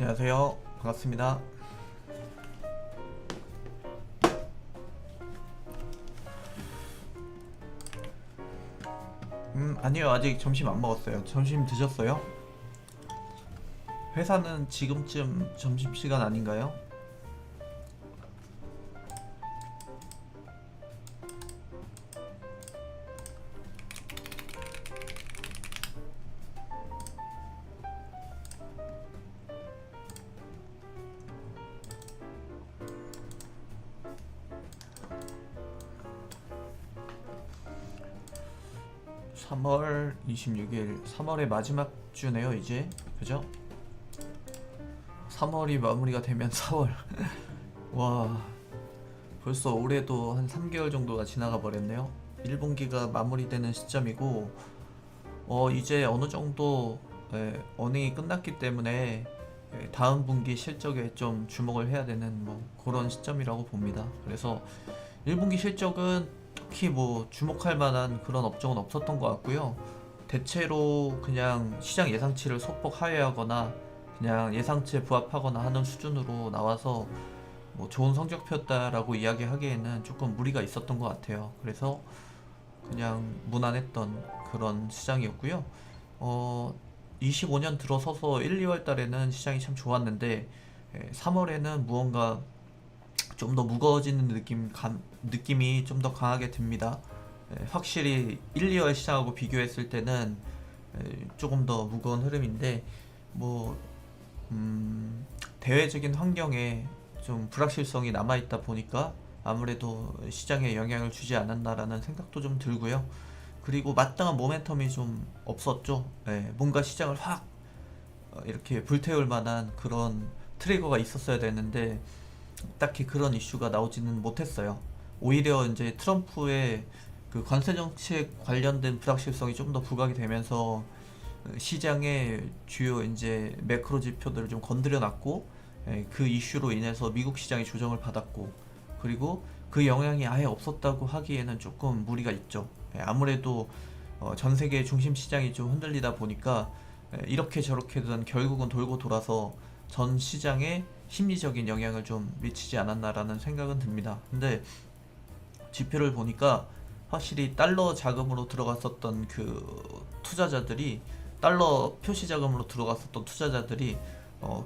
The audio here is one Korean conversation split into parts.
안녕하세요. 반갑습니다. 아니요. 아직 점심 안 먹었어요. 점심 드셨어요? 회사는 지금쯤 점심시간 아닌가요? 3월 26일, 3월의 마지막 주네요, 이제. 그죠? 3월이 마무리가 되면 4월. 와, 벌써 올해도 한 3개월 정도가 지나가 버렸네요. 1분기가 마무리되는 시점이고, 이제 어느 정도 어닝이 끝났기 때문에 다음 분기 실적에 좀 주목을 해야 되는 뭐 그런 시점이라고 봅니다. 그래서 1분기 실적은 특히 뭐 주목할 만한 그런 업종은 없었던 것 같고요. 대체로 그냥 시장 예상치를 소폭 하회하거나 그냥 예상치에 부합하거나 하는 수준으로 나와서 뭐 좋은 성적표였다라고 이야기하기에는 조금 무리가 있었던 것 같아요. 그래서 그냥 무난했던 그런 시장이었고요. 25년 들어서서 1, 2월 달에는 시장이 참 좋았는데 3월에는 무언가 좀 더 무거워지는 느낌이 좀 더 강하게 듭니다. 확실히 1, 2월 시장하고 비교했을 때는 조금 더 무거운 흐름인데 뭐 대외적인 환경에 좀 불확실성이 남아있다 보니까 아무래도 시장에 영향을 주지 않았나라는 생각도 좀 들고요. 그리고 마땅한 모멘텀이 좀 없었죠. 뭔가 시장을 확 이렇게 불태울 만한 그런 트리거가 있었어야 되는데 딱히 그런 이슈가 나오지는 못했어요. 오히려 이제 트럼프의 그 관세 정책 관련된 불확실성이 좀 더 부각이 되면서 시장의 주요 이제 매크로 지표들을 좀 건드려 놨고 그 이슈로 인해서 미국 시장이 조정을 받았고 그리고 그 영향이 아예 없었다고 하기에는 조금 무리가 있죠. 아무래도 전 세계 중심 시장이 좀 흔들리다 보니까 이렇게 저렇게든 결국은 돌고 돌아서 전 시장에 심리적인 영향을 좀 미치지 않았나라는 생각은 듭니다. 근데 지표를 보니까 확실히 달러 자금으로 들어갔었던 그 투자자들이 달러 표시 자금으로 들어갔었던 투자자들이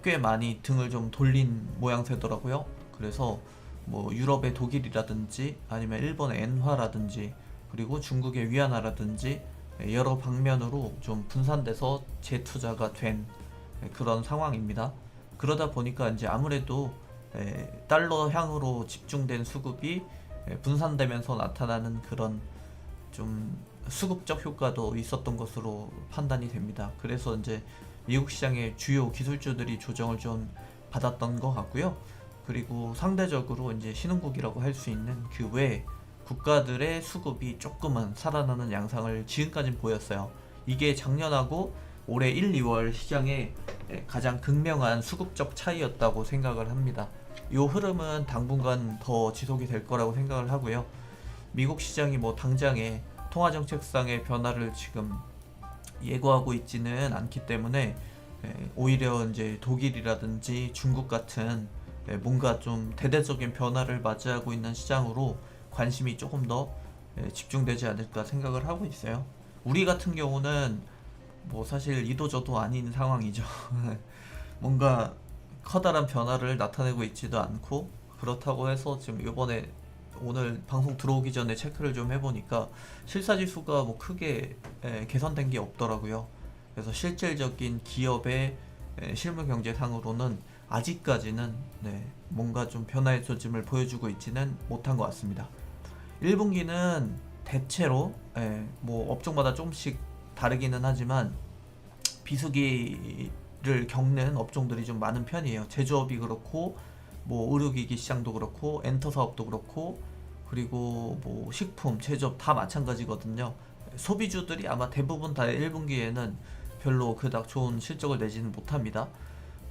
꽤 많이 등을 좀 돌린 모양새더라고요. 그래서 뭐 유럽의 독일이라든지 아니면 일본의 엔화라든지 그리고 중국의 위안화라든지 여러 방면으로 좀 분산돼서 재투자가 된 그런 상황입니다. 그러다 보니까 이제 아무래도 달러 향으로 집중된 수급이 분산되면서 나타나는 그런 좀 수급적 효과도 있었던 것으로 판단이 됩니다. 그래서 이제 미국 시장의 주요 기술주들이 조정을 좀 받았던 것 같고요. 그리고 상대적으로 이제 신흥국이라고 할 수 있는 그 외 국가들의 수급이 조금은 살아나는 양상을 지금까지는 보였어요. 이게 작년하고 올해 1, 2월 시장의 가장 극명한 수급적 차이였다고 생각을 합니다. 이 흐름은 당분간 더 지속이 될 거라고 생각을 하고요. 미국 시장이 뭐 당장에 통화 정책상의 변화를 지금 예고하고 있지는 않기 때문에 오히려 이제 독일이라든지 중국 같은 뭔가 좀 대대적인 변화를 맞이하고 있는 시장으로 관심이 조금 더 집중되지 않을까 생각을 하고 있어요. 우리 같은 경우는 뭐 사실 이도저도 아닌 상황이죠. 뭔가 커다란 변화를 나타내고 있지도 않고 그렇다고 해서 지금 이번에 오늘 방송 들어오기 전에 체크를 좀 해보니까 실사지수가 뭐 크게 개선된 게 없더라고요. 그래서 실질적인 기업의 실물 경제상으로는 아직까지는 뭔가 좀 변화의 조짐을 보여주고 있지는 못한 것 같습니다. 1분기는 대체로 뭐 업종마다 조금씩 다르기는 하지만 비수기를 겪는 업종들이 좀 많은 편이에요. 제조업이 그렇고 뭐 의료기기 시장도 그렇고 엔터 사업도 그렇고 그리고 뭐 식품, 제조업 다 마찬가지거든요. 소비주들이 아마 대부분 다 1분기에는 별로 그닥 좋은 실적을 내지는 못합니다.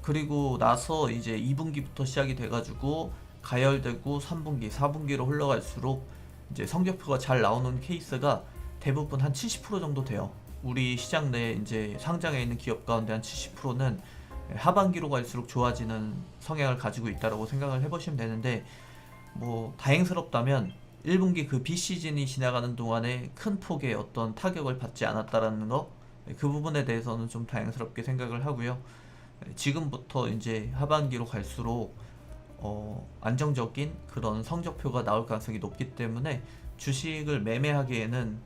그리고 나서 이제 2분기부터 시작이 돼가지고 가열되고 3분기, 4분기로 흘러갈수록 이제 성적표가 잘 나오는 케이스가 대부분 한 70% 정도 돼요. 우리 시장 내에 이제 상장해 있는 기업 가운데 한 70%는 하반기로 갈수록 좋아지는 성향을 가지고 있다고 생각을 해보시면 되는데, 뭐 다행스럽다면 1분기 그 비시즌이 지나가는 동안에 큰 폭의 어떤 타격을 받지 않았다라는 거, 그 부분에 대해서는 좀 다행스럽게 생각을 하고요. 지금부터 이제 하반기로 갈수록 안정적인 그런 성적표가 나올 가능성이 높기 때문에 주식을 매매하기에는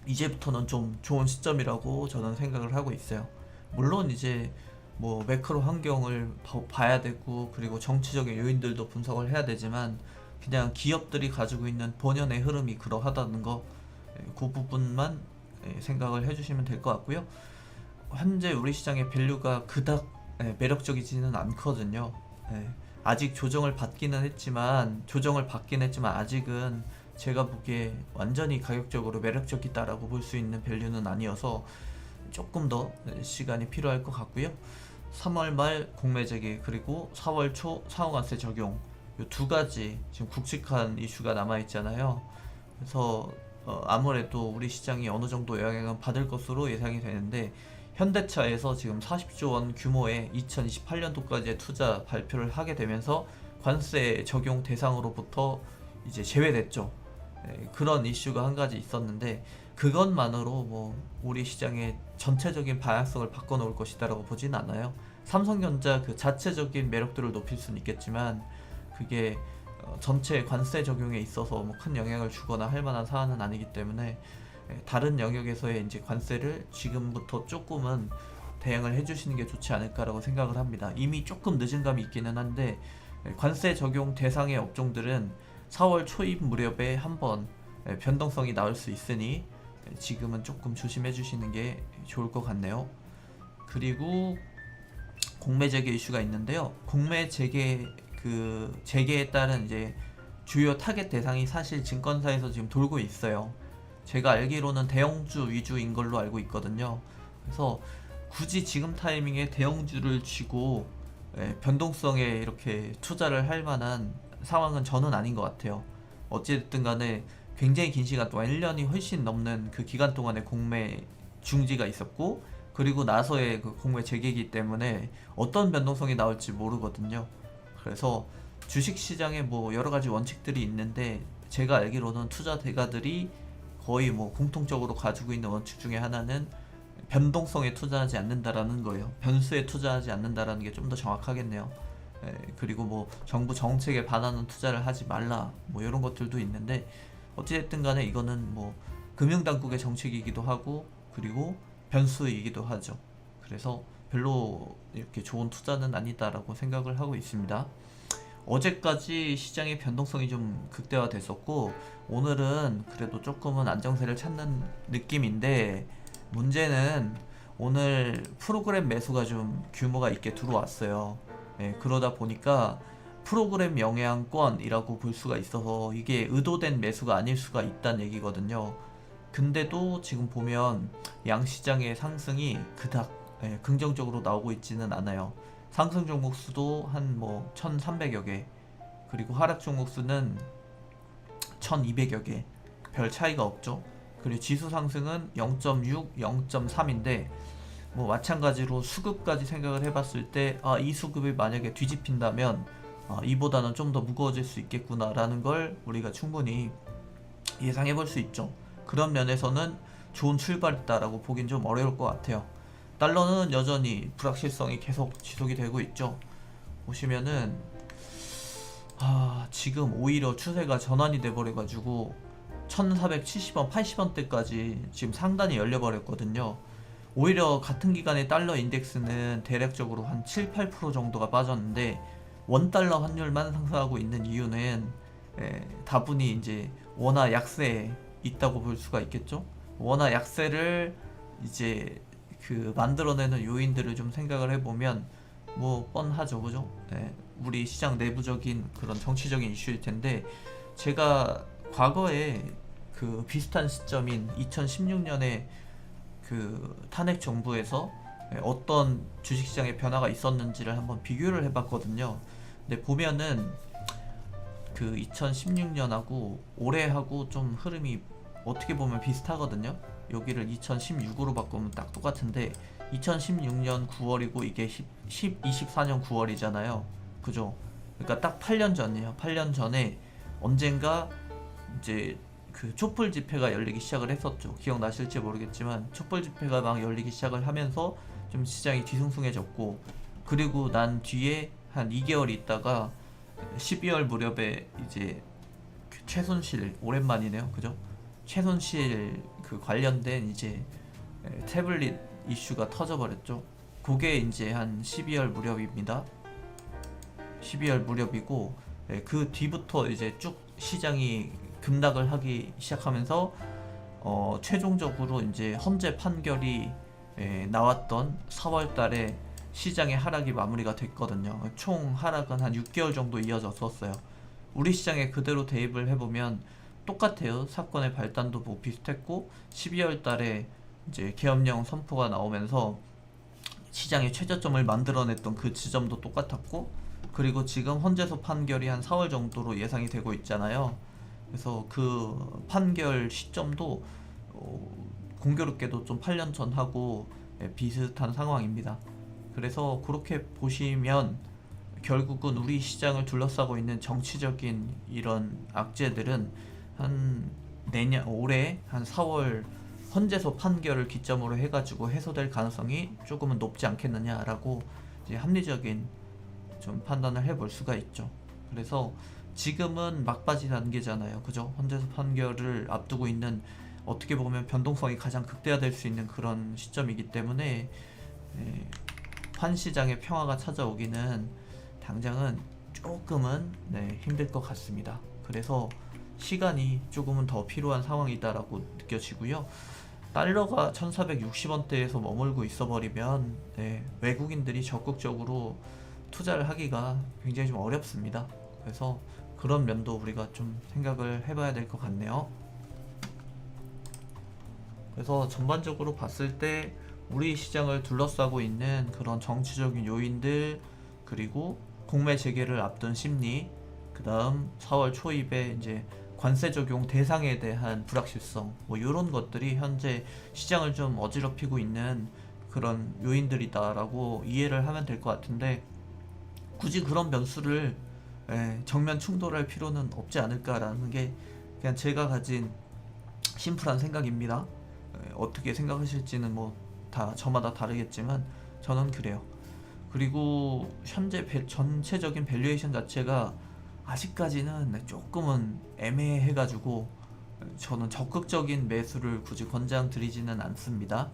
이제부터는 좀 좋은 시점이라고 저는 생각을 하고 있어요. 물론 이제 뭐 매크로 환경을 봐야 되고, 그리고 정치적인 요인들도 분석을 해야 되지만, 그냥 기업들이 가지고 있는 본연의 흐름이 그러하다는 거, 그 부분만 생각을 해주시면 될 것 같고요. 현재 우리 시장의 밸류가 그닥 매력적이지는 않거든요. 아직 조정을 받긴 했지만 아직은 제가 보기에 완전히 가격적으로 매력적이다라고 볼 수 있는 밸류는 아니어서 조금 더 시간이 필요할 것 같고요. 3월 말 공매 재개, 그리고 4월 초 상호관세 적용, 이 두 가지 지금 굵직한 이슈가 남아 있잖아요. 그래서 아무래도 우리 시장이 어느 정도 영향은 받을 것으로 예상이 되는데, 현대차에서 지금 40조 원 규모의 2028년도까지의 투자 발표를 하게 되면서 관세 적용 대상으로부터 이제 제외됐죠. 그런 이슈가 한 가지 있었는데, 그것만으로 뭐 우리 시장의 전체적인 방향성을 바꿔놓을 것이다라고 보진 않아요. 삼성전자 그 자체적인 매력도를 높일 수는 있겠지만, 그게 전체 관세 적용에 있어서 뭐 큰 영향을 주거나 할 만한 사안은 아니기 때문에, 다른 영역에서의 이제 관세를 지금부터 조금은 대응을 해주시는 게 좋지 않을까라고 생각을 합니다. 이미 조금 늦은 감이 있기는 한데, 관세 적용 대상의 업종들은 4월 초입 무렵에 한번 변동성이 나올 수 있으니 지금은 조금 조심해 주시는 게 좋을 것 같네요. 그리고 공매 재개 이슈가 있는데요. 공매 재개 재개에 따른 이제 주요 타겟 대상이 사실 증권사에서 지금 돌고 있어요. 제가 알기로는 대형주 위주인 걸로 알고 있거든요. 그래서 굳이 지금 타이밍에 대형주를 쥐고 변동성에 이렇게 투자를 할 만한 상황은 저는 아닌 것 같아요. 어찌됐든 간에 굉장히 긴 시간 동안 1년이 훨씬 넘는 그 기간 동안에 공매 중지가 있었고, 그리고 나서의 그 공매 재개이기 때문에 어떤 변동성이 나올지 모르거든요. 그래서 주식시장에 뭐 여러가지 원칙들이 있는데, 제가 알기로는 투자 대가들이 거의 뭐 공통적으로 가지고 있는 원칙 중에 하나는 변동성에 투자하지 않는다라는 거예요. 변수에 투자하지 않는다라는 게 좀 더 정확하겠네요. 그리고 뭐 정부 정책에 반하는 투자를 하지 말라, 뭐 이런 것들도 있는데, 어찌됐든 간에 이거는 뭐 금융당국의 정책이기도 하고, 그리고 변수이기도 하죠. 그래서 별로 이렇게 좋은 투자는 아니다라고 생각을 하고 있습니다. 어제까지 시장의 변동성이 좀 극대화됐었고, 오늘은 그래도 조금은 안정세를 찾는 느낌인데, 문제는 오늘 프로그램 매수가 좀 규모가 있게 들어왔어요. 그러다 보니까 프로그램 영향권이라고 볼 수가 있어서 이게 의도된 매수가 아닐 수가 있다는 얘기거든요. 근데도 지금 보면 양시장의 상승이 그닥 긍정적으로 나오고 있지는 않아요. 상승 종목 수도 한 뭐 1300여 개, 그리고 하락 종목 수는 1200여 개, 별 차이가 없죠. 그리고 지수 상승은 0.6, 0.3인데, 뭐 마찬가지로 수급까지 생각을 해봤을 때, 이 수급이 만약에 뒤집힌다면 이보다는 좀 더 무거워질 수 있겠구나라는 걸 우리가 충분히 예상해 볼 수 있죠. 그런 면에서는 좋은 출발이다라고 보긴 좀 어려울 것 같아요. 달러는 여전히 불확실성이 계속 지속이 되고 있죠. 보시면은 지금 오히려 추세가 전환이 돼버려가지고 1470원, 80원대까지 지금 상단이 열려버렸거든요. 오히려 같은 기간에 달러 인덱스는 대략적으로 한 7, 8% 정도가 빠졌는데, 원달러 환율만 상승하고 있는 이유는 다분히 이제 원화 약세에 있다고 볼 수가 있겠죠. 원화 약세를 이제 그 만들어내는 요인들을 좀 생각을 해보면 뭐 뻔하죠, 그죠? 우리 시장 내부적인 그런 정치적인 이슈일 텐데, 제가 과거에 그 비슷한 시점인 2016년에 그 탄핵 정부에서 어떤 주식시장의 변화가 있었는지를 한번 비교를 해봤거든요. 근데 보면은 그 2016년하고 올해하고 좀 흐름이 어떻게 보면 비슷하거든요. 여기를 2016으로 바꾸면 딱 똑같은데, 2016년 9월이고 이게 24년 9월이잖아요. 그죠? 그러니까 딱 8년 전이에요. 8년 전에 언젠가 이제 그 촛불 집회가 열리기 시작을 했었죠. 기억나실지 모르겠지만 촛불 집회가 막 열리기 시작을 하면서 좀 시장이 뒤숭숭해졌고, 그리고 난 뒤에 한 2개월 있다가 12월 무렵에 이제 그 최순실, 오랜만이네요. 그죠? 최순실 그 관련된 이제 태블릿 이슈가 터져버렸죠. 그게 이제 한 12월 무렵입니다. 12월 무렵이고, 그 뒤부터 이제 쭉 시장이 급락을 하기 시작하면서 최종적으로 이제 헌재 판결이 나왔던 4월 달에 시장의 하락이 마무리가 됐거든요. 총 하락은 한 6개월 정도 이어졌었어요. 우리 시장에 그대로 대입을 해보면 똑같아요. 사건의 발단도 뭐 비슷했고, 12월 달에 이제 계엄령 선포가 나오면서 시장의 최저점을 만들어냈던 그 지점도 똑같았고, 그리고 지금 헌재소 판결이 한 4월 정도로 예상이 되고 있잖아요. 그래서 그 판결 시점도 공교롭게도 좀 8년 전하고 비슷한 상황입니다. 그래서 그렇게 보시면 결국은 우리 시장을 둘러싸고 있는 정치적인 이런 악재들은 한 올해 한 4월 헌재소 판결을 기점으로 해가지고 해소될 가능성이 조금은 높지 않겠느냐라고 이제 합리적인 좀 판단을 해볼 수가 있죠. 그래서 지금은 막바지 단계잖아요. 그죠? 헌재소 판결을 앞두고 있는, 어떻게 보면 변동성이 가장 극대화될 수 있는 그런 시점이기 때문에 판시장의 평화가 찾아오기는 당장은 조금은 힘들 것 같습니다. 그래서 시간이 조금은 더 필요한 상황이다라고 느껴지고요. 달러가 1460원대에서 머물고 있어버리면 외국인들이 적극적으로 투자를 하기가 굉장히 좀 어렵습니다. 그래서 그런 면도 우리가 좀 생각을 해봐야 될 것 같네요. 그래서 전반적으로 봤을 때 우리 시장을 둘러싸고 있는 그런 정치적인 요인들, 그리고 공매 재개를 앞둔 심리, 그 다음 4월 초입에 이제 관세 적용 대상에 대한 불확실성, 뭐 이런 것들이 현재 시장을 좀 어지럽히고 있는 그런 요인들이다라고 이해를 하면 될 것 같은데, 굳이 그런 변수를 정면 충돌할 필요는 없지 않을까라는 게 그냥 제가 가진 심플한 생각입니다. 어떻게 생각하실지는 뭐 다 저마다 다르겠지만 저는 그래요. 그리고 현재 전체적인 밸류에이션 자체가 아직까지는 조금은 애매해가지고 저는 적극적인 매수를 굳이 권장드리지는 않습니다.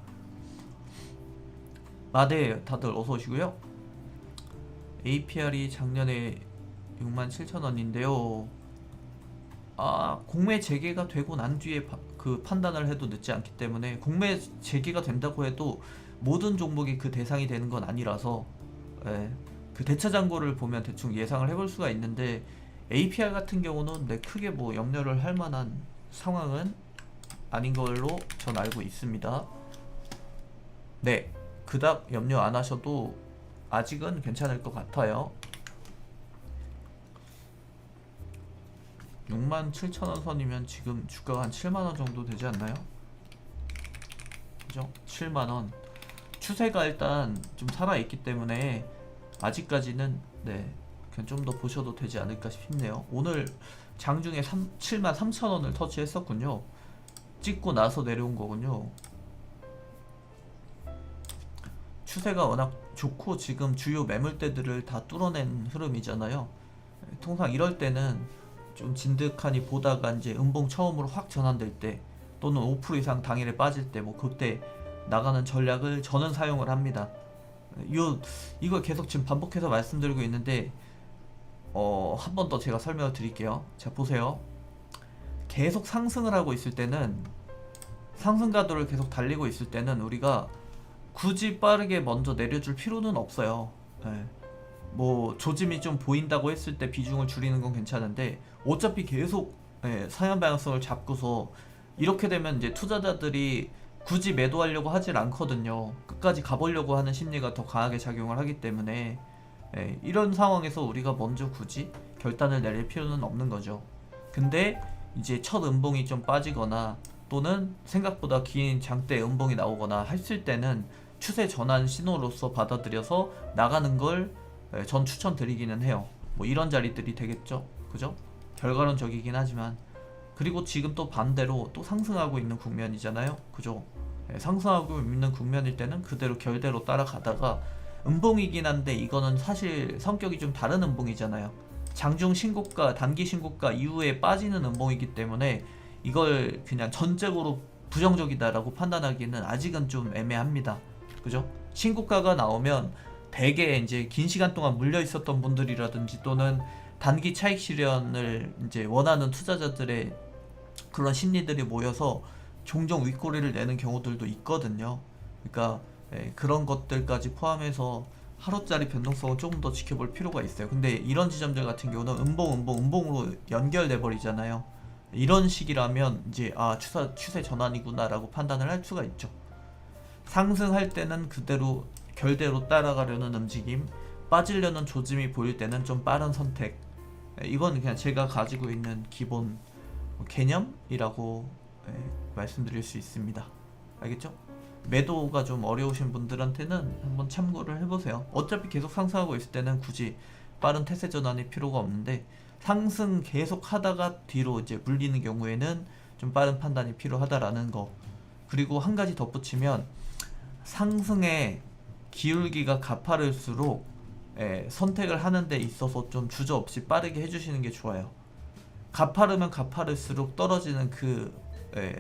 네, 다들 어서 오시고요. APR이 작년에 67,000원인데요. 공매 재개가 되고 난 뒤에 그 판단을 해도 늦지 않기 때문에, 공매 재개가 된다고 해도 모든 종목이 그 대상이 되는 건 아니라서 그 대차 잔고를 보면 대충 예상을 해볼 수가 있는데, APR 같은 경우는 크게 뭐 염려를 할 만한 상황은 아닌 걸로 전 알고 있습니다. 그닥 염려 안 하셔도 아직은 괜찮을 것 같아요. 67,000원 선이면 지금 주가가 한 7만원 정도 되지 않나요? 그죠? 7만원. 추세가 일단 좀 살아있기 때문에 아직까지는 그냥 좀 더 보셔도 되지 않을까 싶네요. 오늘 장중에 73,000원을 터치했었군요. 찍고 나서 내려온 거군요. 추세가 워낙 좋고 지금 주요 매물대들을 다 뚫어낸 흐름이잖아요. 통상 이럴 때는 좀 진득하니 보다가 이제 음봉 처음으로 확 전환될 때, 또는 5% 이상 당일에 빠질 때, 뭐 그때 나가는 전략을 저는 사용을 합니다. 이걸 계속 지금 반복해서 말씀드리고 있는데 한 번 더 제가 설명을 드릴게요. 자, 보세요. 계속 상승을 하고 있을 때는, 상승 가도를 계속 달리고 있을 때는 우리가 굳이 빠르게 먼저 내려줄 필요는 없어요. 뭐 조짐이 좀 보인다고 했을 때 비중을 줄이는 건 괜찮은데, 어차피 계속 상향 방향성을 잡고서 이렇게 되면 이제 투자자들이 굳이 매도하려고 하질 않거든요. 끝까지 가보려고 하는 심리가 더 강하게 작용을 하기 때문에 이런 상황에서 우리가 먼저 굳이 결단을 내릴 필요는 없는 거죠. 근데 이제 첫 음봉이 좀 빠지거나, 또는 생각보다 긴 장대 음봉이 나오거나 했을 때는 추세 전환 신호로서 받아들여서 나가는 걸 전 추천드리기는 해요. 뭐 이런 자리들이 되겠죠. 그죠? 결과론적이긴 하지만. 그리고 지금 또 반대로 또 상승하고 있는 국면이잖아요. 그죠? 상승하고 있는 국면일 때는 그대로 결대로 따라가다가 음봉이긴 한데 이거는 사실 성격이 좀 다른 음봉이잖아요. 장중 신고가, 단기 신고가 이후에 빠지는 음봉이기 때문에 이걸 그냥 전적으로 부정적이다라고 판단하기는 아직은 좀 애매합니다. 그죠? 신고가가 나오면 대개 이제 긴 시간 동안 물려 있었던 분들이라든지 또는 단기 차익 실현을 이제 원하는 투자자들의 그런 심리들이 모여서 종종 윗꼬리를 내는 경우들도 있거든요. 그러니까 그런 것들까지 포함해서 하루짜리 변동성을 조금 더 지켜볼 필요가 있어요. 근데 이런 지점들 같은 경우는 음봉으로 연결돼 버리잖아요. 이런 식이라면 이제 추세 전환이구나라고 판단을 할 수가 있죠. 상승할 때는 그대로 결대로 따라가려는 움직임, 빠지려는 조짐이 보일 때는 좀 빠른 선택. 이건 그냥 제가 가지고 있는 기본 개념이라고 말씀드릴 수 있습니다. 알겠죠? 매도가 좀 어려우신 분들한테는 한번 참고를 해보세요. 어차피 계속 상승하고 있을 때는 굳이 빠른 태세 전환이 필요가 없는데 상승 계속 하다가 뒤로 이제 물리는 경우에는 좀 빠른 판단이 필요하다라는 거. 그리고 한 가지 덧붙이면 상승의 기울기가 가파를수록 선택을 하는 데 있어서 좀 주저없이 빠르게 해주시는 게 좋아요. 가파르면 가파를수록 떨어지는 그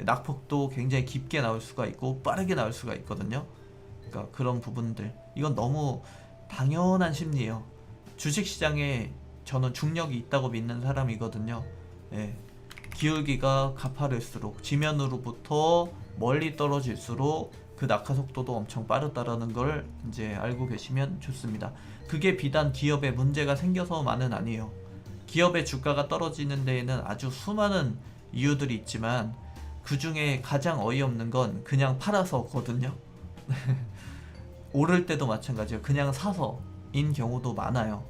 낙폭도 굉장히 깊게 나올 수가 있고 빠르게 나올 수가 있거든요. 그러니까 그런 부분들, 이건 너무 당연한 심리예요. 주식시장에 저는 중력이 있다고 믿는 사람이거든요. 기울기가 가파를수록 지면으로부터 멀리 떨어질수록 그 낙하 속도도 엄청 빠르다라는 걸 이제 알고 계시면 좋습니다. 그게 비단 기업에 문제가 생겨서만은 아니에요. 기업의 주가가 떨어지는 데에는 아주 수많은 이유들이 있지만 그 중에 가장 어이없는 건 그냥 팔아서거든요. 오를 때도 마찬가지예요. 그냥 사서인 경우도 많아요.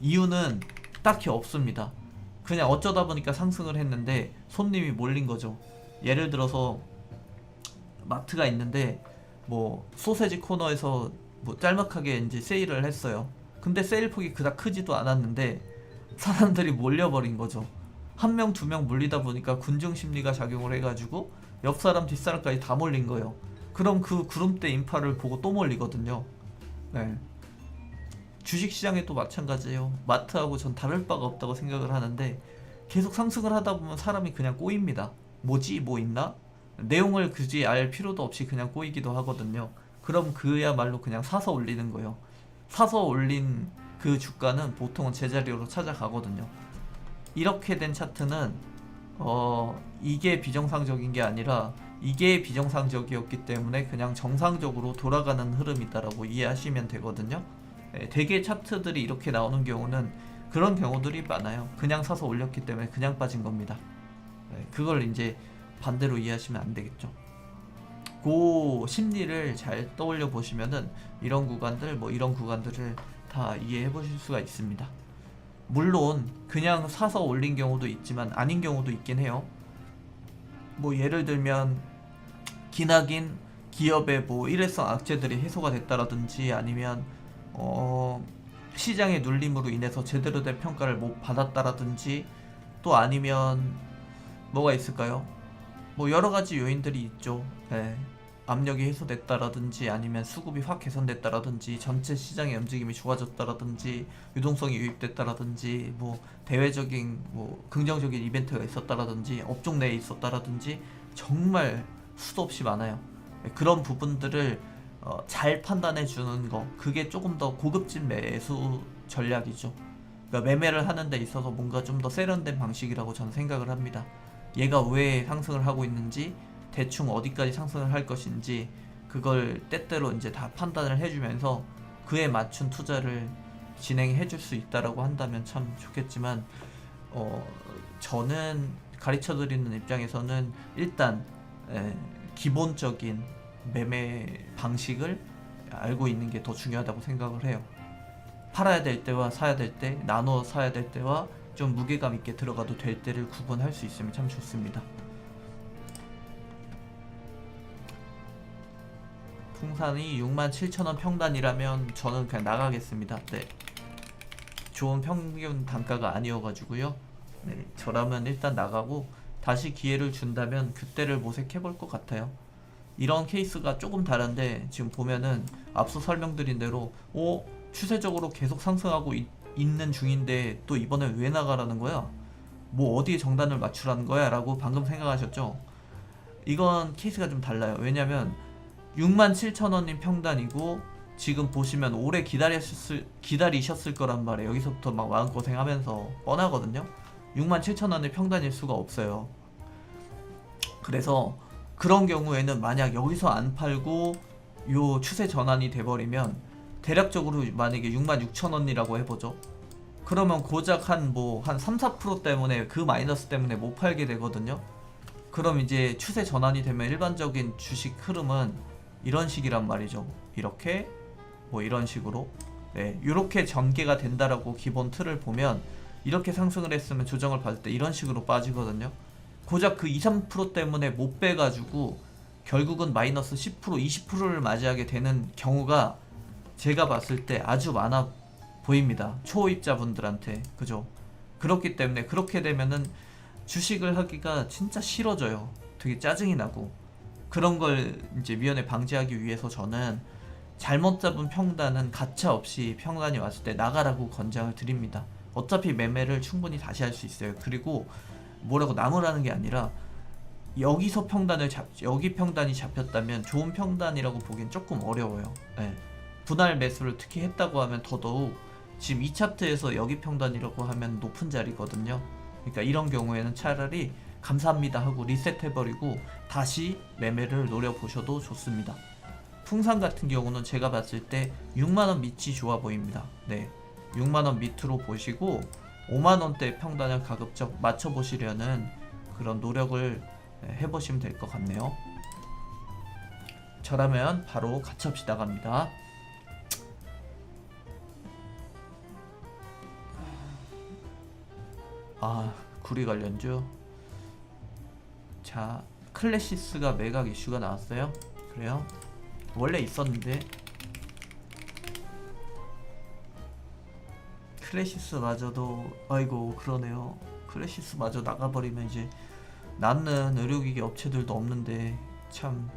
이유는 딱히 없습니다. 그냥 어쩌다 보니까 상승을 했는데 손님이 몰린 거죠. 예를 들어서 마트가 있는데 뭐 소세지 코너에서 뭐 짤막하게 이제 세일을 했어요. 근데 세일 폭이 그닥 크지도 않았는데 사람들이 몰려버린 거죠. 한 명, 두 명 몰리다 보니까 군중 심리가 작용을 해가지고 옆 사람, 뒷 사람까지 다 몰린 거예요. 그럼 그 구름대 인파를 보고 또 몰리거든요. 주식시장에도 마찬가지예요. 마트하고 전 다를 바가 없다고 생각을 하는데 계속 상승을 하다 보면 사람이 그냥 꼬입니다. 뭐지? 뭐 있나? 내용을 굳이 알 필요도 없이 그냥 꼬이기도 하거든요. 그럼 그야말로 그냥 사서 올리는 거예요. 사서 올린 그 주가는 보통은 제자리로 찾아가거든요. 이렇게 된 차트는 이게 비정상적인 게 아니라 이게 비정상적이었기 때문에 그냥 정상적으로 돌아가는 흐름이다라고 이해하시면 되거든요. 대개 차트들이 이렇게 나오는 경우는 그런 경우들이 많아요. 그냥 사서 올렸기 때문에 그냥 빠진 겁니다. 그걸 이제 반대로 이해하시면 안 되겠죠. 그 심리를 잘 떠올려 보시면은 이런 구간들을 다 이해해 보실 수가 있습니다. 물론 그냥 사서 올린 경우도 있지만 아닌 경우도 있긴 해요. 뭐 예를 들면 기나긴 기업의 뭐 일회성 악재들이 해소가 됐다라든지 아니면 시장의 눌림으로 인해서 제대로 된 평가를 못 받았다라든지 또 아니면 뭐가 있을까요? 뭐 여러 가지 요인들이 있죠. 압력이 해소됐다라든지 아니면 수급이 확 개선됐다라든지 전체 시장의 움직임이 좋아졌다라든지 유동성이 유입됐다라든지 뭐 대외적인 뭐 긍정적인 이벤트가 있었다라든지 업종 내에 있었다라든지 정말 수도 없이 많아요. 그런 부분들을 잘 판단해 주는 거, 그게 조금 더 고급진 매수 전략이죠. 그러니까 매매를 하는 데 있어서 뭔가 좀 더 세련된 방식이라고 저는 생각을 합니다. 얘가 왜 상승을 하고 있는지, 대충 어디까지 상승을 할 것인지 그걸 때때로 이제 다 판단을 해주면서 그에 맞춘 투자를 진행해 줄 수 있다라고 한다면 참 좋겠지만 저는 가르쳐 드리는 입장에서는 일단 기본적인 매매 방식을 알고 있는 게 더 중요하다고 생각을 해요. 팔아야 될 때와 사야 될 때, 나눠 사야 될 때와 좀 무게감 있게 들어가도 될 때를 구분할 수 있으면 참 좋습니다. 풍산이 67,000원 평단이라면 저는 그냥 나가겠습니다. 네. 좋은 평균 단가가 아니어가지고요. 네, 저라면 일단 나가고 다시 기회를 준다면 그때를 모색해볼 것 같아요. 이런 케이스가 조금 다른데 지금 보면은 앞서 설명드린 대로 추세적으로 계속 상승하고 있는 중인데 또 이번에 왜 나가라는 거야? 뭐 어디에 정단을 맞추라는 거야? 라고 방금 생각하셨죠? 이건 케이스가 좀 달라요. 왜냐면 67,000원인 평단이고 지금 보시면 오래 기다리셨을 거란 말이에요. 여기서부터 막 마음고생하면서 뻔하거든요. 67,000원의 평단일 수가 없어요. 그래서 그런 경우에는 만약 여기서 안 팔고 요 추세 전환이 돼버리면 대략적으로 만약에 66,000원이라고 해보죠. 그러면 고작 한 3, 4% 때문에 그 마이너스 때문에 못 팔게 되거든요. 그럼 이제 추세 전환이 되면 일반적인 주식 흐름은 이런 식이란 말이죠. 이렇게 이런 식으로 이렇게 전개가 된다라고 기본 틀을 보면 이렇게 상승을 했으면 조정을 받을 때 이런 식으로 빠지거든요. 고작 그 2, 3% 때문에 못 빼가지고 결국은 마이너스 10%, 20%를 맞이하게 되는 경우가 제가 봤을 때 아주 많아 보입니다. 초입자분들한테. 그죠? 그렇기 때문에 그렇게 되면은 주식을 하기가 진짜 싫어져요. 되게 짜증이 나고. 그런 걸 이제 미연에 방지하기 위해서 저는 잘못 잡은 평단은 가차 없이 평단이 왔을 때 나가라고 권장을 드립니다. 어차피 매매를 충분히 다시 할 수 있어요. 그리고 뭐라고 나무라는 게 아니라 여기서 여기 평단이 잡혔다면 좋은 평단이라고 보기엔 조금 어려워요. 네. 분할 매수를 특히 했다고 하면 더더욱 지금 이 차트에서 여기 평단이라고 하면 높은 자리거든요. 그러니까 이런 경우에는 차라리 감사합니다 하고 리셋해버리고 다시 매매를 노려보셔도 좋습니다. 풍산 같은 경우는 제가 봤을 때 6만원 밑이 좋아 보입니다. 네, 6만원 밑으로 보시고 5만원대 평단을 가급적 맞춰보시려는 그런 노력을 해보시면 될 것 같네요. 저라면 바로 가차없이 나갑니다. 구리 관련주. 자, 클래시스가 매각 이슈가 나왔어요. 그래요? 원래 있었는데 클래시스마저도 아이고 그러네요. 클래시스마저 나가버리면 이제 남는 의료기기 업체들도 없는데 참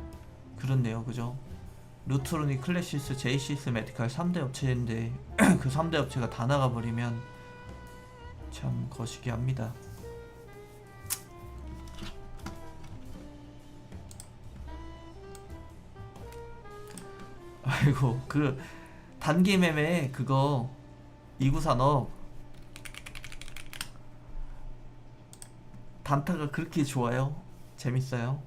그렇네요. 그죠? 루트로닉, 클래시스, 제이시스, 메디칼 3대 업체인데 그 3대 업체가 다 나가버리면 참 거시기합니다. 아이고 그 단기 매매 그거 이구산업 단타가 그렇게 좋아요? 재밌어요?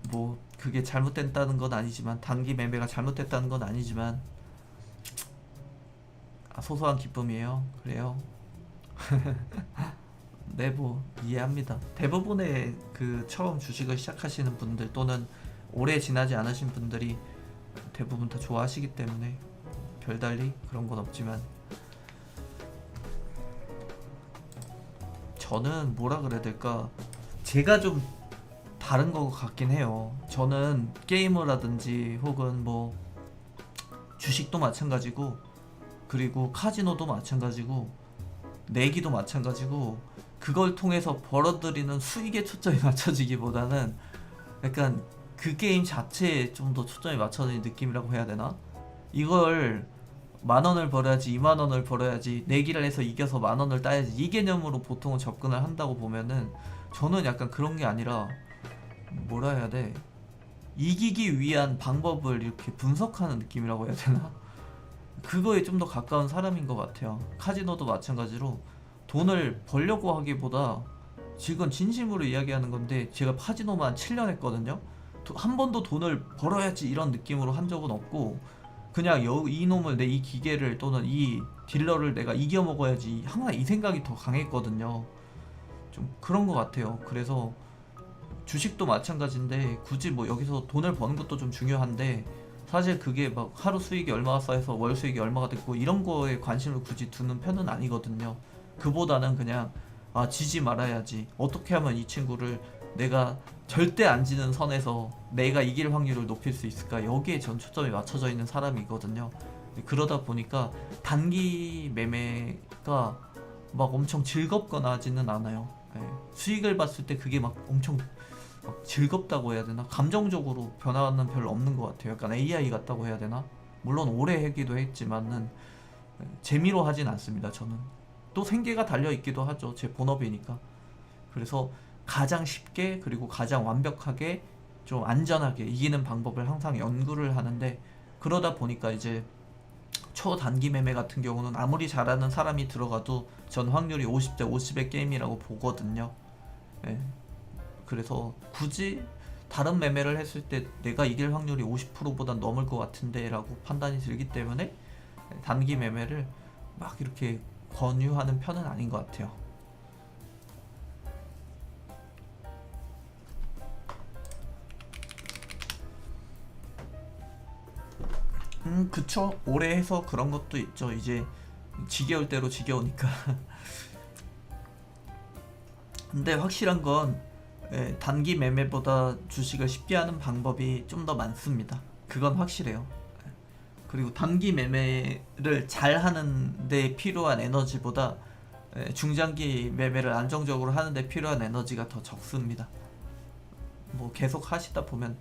뭐 그게 잘못됐다는 건 아니지만 단기 매매가 잘못됐다는 건 아니지만 소소한 기쁨이에요. 그래요? 네, 뭐 이해합니다. 대부분의 그 처음 주식을 시작하시는 분들 또는 오래 지나지 않으신 분들이 대부분 다 좋아하시기 때문에 별달리 그런 건 없지만 저는 뭐라 그래야 될까, 제가 좀 다른 것 같긴 해요. 저는 게임을 하든지 혹은 뭐 주식도 마찬가지고 그리고 카지노도 마찬가지고 내기도 마찬가지고 그걸 통해서 벌어들이는 수익에 초점이 맞춰지기보다는 약간 그 게임 자체에 좀 더 초점이 맞춰진 느낌이라고 해야 되나? 이걸 만원을 벌어야지 2만원을 벌어야지 내기를 해서 이겨서 만원을 따야지 이 개념으로 보통은 접근을 한다고 보면은 저는 약간 그런 게 아니라 뭐라 해야 돼, 이기기 위한 방법을 이렇게 분석하는 느낌이라고 해야 되나? 그거에 좀 더 가까운 사람인 것 같아요. 카지노도 마찬가지로 돈을 벌려고 하기보다 지금 진심으로 이야기하는 건데 제가 카지노만 7년 했거든요. 한 번도 돈을 벌어야지 이런 느낌으로 한 적은 없고 그냥 이놈을 내 이 기계를 또는 이 딜러를 내가 이겨먹어야지 항상 이 생각이 더 강했거든요. 좀 그런 것 같아요. 그래서 주식도 마찬가지인데 굳이 뭐 여기서 돈을 버는 것도 좀 중요한데 사실 그게 막 하루 수익이 얼마가 쌓여서 월 수익이 얼마가 됐고 이런 거에 관심을 굳이 두는 편은 아니거든요. 그보다는 그냥 지지 말아야지, 어떻게 하면 이 친구를 내가 절대 안 지는 선에서 내가 이길 확률을 높일 수 있을까? 여기에 전 초점이 맞춰져 있는 사람이거든요. 그러다 보니까 단기 매매가 막 엄청 즐겁거나 하지는 않아요. 예. 수익을 봤을 때 그게 막 엄청 막 즐겁다고 해야 되나? 감정적으로 변화는 별로 없는 것 같아요. 약간 AI 같다고 해야 되나? 물론 오래 하기도 했지만은 재미로 하진 않습니다. 저는 또 생계가 달려 있기도 하죠. 제 본업이니까. 그래서 가장 쉽게 그리고 가장 완벽하게 좀 안전하게 이기는 방법을 항상 연구를 하는데, 그러다 보니까 이제 초단기 매매 같은 경우는 아무리 잘하는 사람이 들어가도 전 확률이 50대 50의 게임이라고 보거든요. 예. 그래서 굳이 다른 매매를 했을 때 내가 이길 확률이 50%보다 넘을 것 같은데 라고 판단이 들기 때문에 단기 매매를 막 이렇게 권유하는 편은 아닌 것 같아요. 그쵸. 오래 해서 그런 것도 있죠. 이제 지겨울 대로 지겨우니까. 근데 확실한 건 단기 매매보다 주식을 쉽게 하는 방법이 좀 더 많습니다. 그건 확실해요. 그리고 단기 매매를 잘 하는 데 필요한 에너지보다 중장기 매매를 안정적으로 하는 데 필요한 에너지가 더 적습니다. 뭐 계속 하시다 보면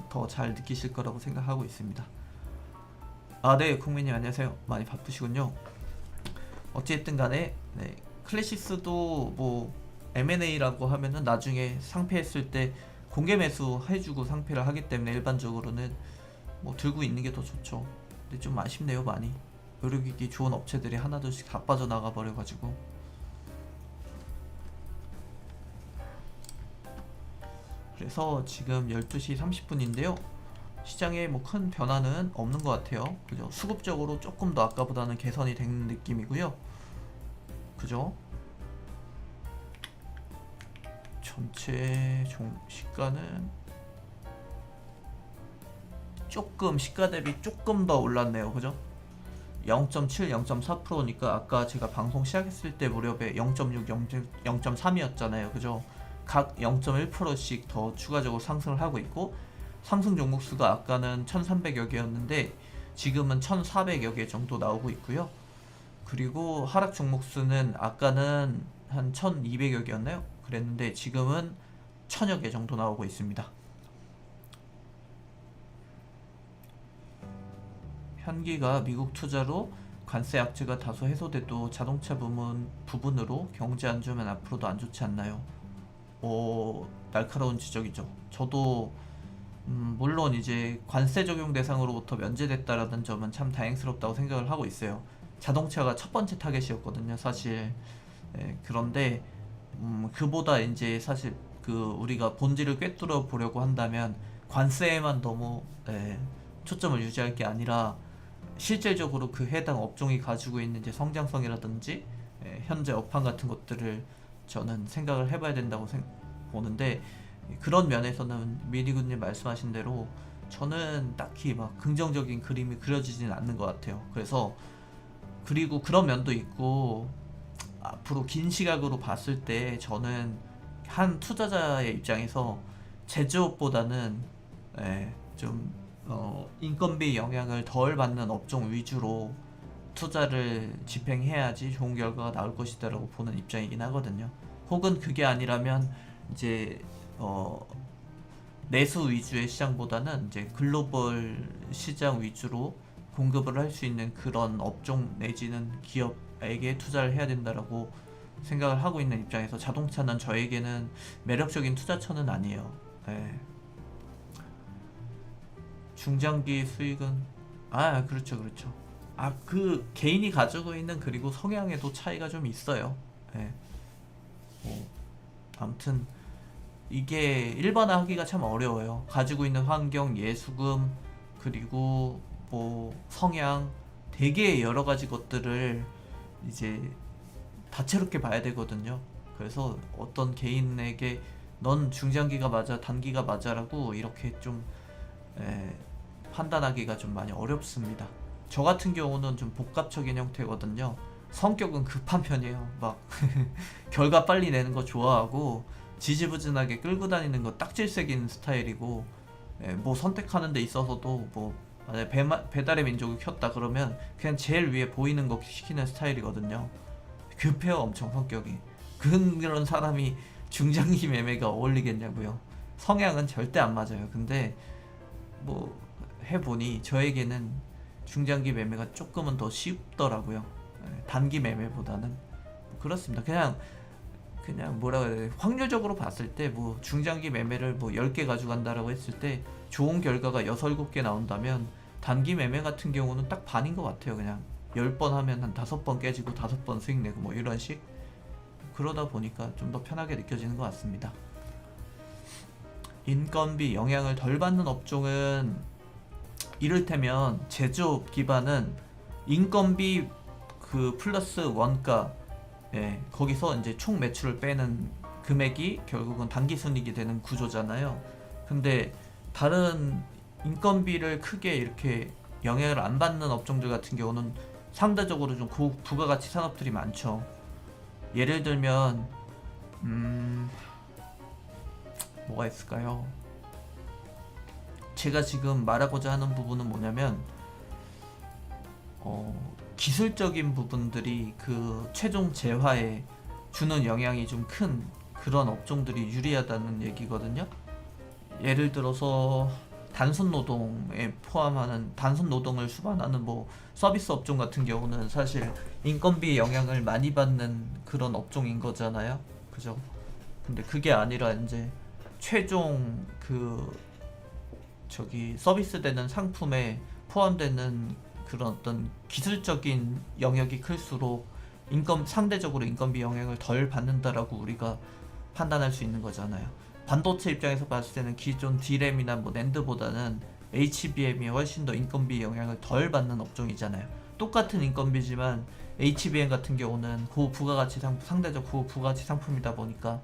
더 잘 느끼실 거라고 생각하고 있습니다. 아, 네, 국민님 안녕하세요. 많이 바쁘시군요. 어찌됐든 간에 클래시스도 뭐 M&A라고 하면은 나중에 상패했을 때 공개 매수 해주고 상패를 하기 때문에 일반적으로는 뭐 들고 있는 게 더 좋죠. 근데 좀 아쉽네요, 많이. 의료기기 좋은 업체들이 하나둘씩 다 빠져나가 버려가지고. 그래서 지금 12시 30분인데요. 시장에 뭐 큰 변화는 없는 것 같아요. 그죠? 수급적으로 조금 더 아까보다는 개선이 되는 느낌이고요. 그죠? 전체 시가는 조금 시가 대비 조금 더 올랐네요. 그죠? 0.7, 0.4%니까 아까 제가 방송 시작했을 때 무렵에 0.6, 0.3이었잖아요. 그죠? 각 0.1%씩 더 추가적으로 상승을 하고 있고, 상승 종목 수가 아까는 1300여 개였는데 지금은 1400여 개 정도 나오고 있고요. 그리고 하락 종목 수는 아까는 한 1200여 개였나요? 그랬는데 지금은 1000여 개 정도 나오고 있습니다. 현기가 미국 투자로 관세 악재가 다소 해소돼도 자동차 부분으로 경제 안 좋으면 앞으로도 안 좋지 않나요? 날카로운 지적이죠. 저도 물론 이제 관세 적용 대상으로부터 면제됐다라는 점은 참 다행스럽다고 생각을 하고 있어요. 자동차가 첫 번째 타겟이었거든요, 사실. 그런데 그보다 이제 사실 우리가 본질을 꿰뚫어 보려고 한다면 관세에만 너무 초점을 유지할 게 아니라 실질적으로 그 해당 업종이 가지고 있는 이제 성장성이라든지 현재 업황 같은 것들을 저는 생각을 해봐야 된다고 보는데, 그런 면에서는 미니군님 말씀하신 대로 저는 딱히 막 긍정적인 그림이 그려지진 않는 것 같아요. 그래서 그리고 그런 면도 있고, 앞으로 긴 시각으로 봤을 때 저는 한 투자자의 입장에서 제조업보다는 좀 인건비 영향을 덜 받는 업종 위주로 투자를 집행해야지 좋은 결과가 나올 것이다라고 보는 입장이긴 하거든요. 혹은 그게 아니라면 이제 내수 위주의 시장보다는 이제 글로벌 시장 위주로 공급을 할 수 있는 그런 업종 내지는 기업에게 투자를 해야 된다라고 생각을 하고 있는 입장에서 자동차는 저에게는 매력적인 투자처는 아니에요. 중장기 수익은 그렇죠, 그렇죠. 그 개인이 가지고 있는 그리고 성향에도 차이가 좀 있어요. 아무튼 이게 일반화하기가 참 어려워요. 가지고 있는 환경, 예수금, 그리고 뭐 성향, 되게 여러 가지 것들을 이제 다채롭게 봐야 되거든요. 그래서 어떤 개인에게 넌 중장기가 맞아, 단기가 맞아라고 이렇게 좀 판단하기가 좀 많이 어렵습니다. 저 같은 경우는 좀 복합적인 형태거든요. 성격은 급한 편이에요. 막 결과 빨리 내는 거 좋아하고 지지부진하게 끌고 다니는 거 딱질색인 스타일이고, 뭐 선택하는 데 있어서도 뭐 만약에 배달의 민족을 켰다 그러면 그냥 제일 위에 보이는 거 시키는 스타일이거든요. 급해요, 엄청 성격이. 그런 사람이 중장기 매매가 어울리겠냐고요. 성향은 절대 안 맞아요. 근데 뭐 해보니 저에게는 중장기 매매가 조금은 더 쉽더라고요. 단기 매매보다는. 그렇습니다. 그냥 뭐라 그래야 돼, 확률적으로 봤을 때 뭐 중장기 매매를 뭐 10개 가져간다라고 했을 때 좋은 결과가 6, 7개 나온다면 단기 매매 같은 경우는 딱 반인 것 같아요. 그냥 10번 하면 한 5번 깨지고 5번 수익 내고 뭐 이런 식. 그러다 보니까 좀 더 편하게 느껴지는 것 같습니다. 인건비 영향을 덜 받는 업종은 이를테면 제조업 기반은 인건비 그 플러스 원가, 거기서 이제 총 매출을 빼는 금액이 결국은 단기 순이익이 되는 구조잖아요. 근데 다른 인건비를 크게 이렇게 영향을 안 받는 업종들 같은 경우는 상대적으로 좀 부가가치 산업들이 많죠. 예를 들면 뭐가 있을까요? 제가 지금 말하고자 하는 부분은 뭐냐면 기술적인 부분들이 그 최종 재화에 주는 영향이 좀 큰 그런 업종들이 유리하다는 얘기거든요. 예를 들어서 단순 노동에 포함하는 단순 노동을 수반하는 뭐 서비스 업종 같은 경우는 사실 인건비 영향을 많이 받는 그런 업종인 거잖아요. 그죠? 근데 그게 아니라 이제 최종 서비스 되는 상품에 포함되는 그런 어떤 기술적인 영역이 클수록 상대적으로 인건비 영향을 덜 받는다라고 우리가 판단할 수 있는 거잖아요. 반도체 입장에서 봤을 때는 기존 D램이나 뭐 낸드보다는 HBM이 훨씬 더 인건비 영향을 덜 받는 업종이잖아요. 똑같은 인건비지만 HBM 같은 경우는 상대적 고부가가치 상품이다 보니까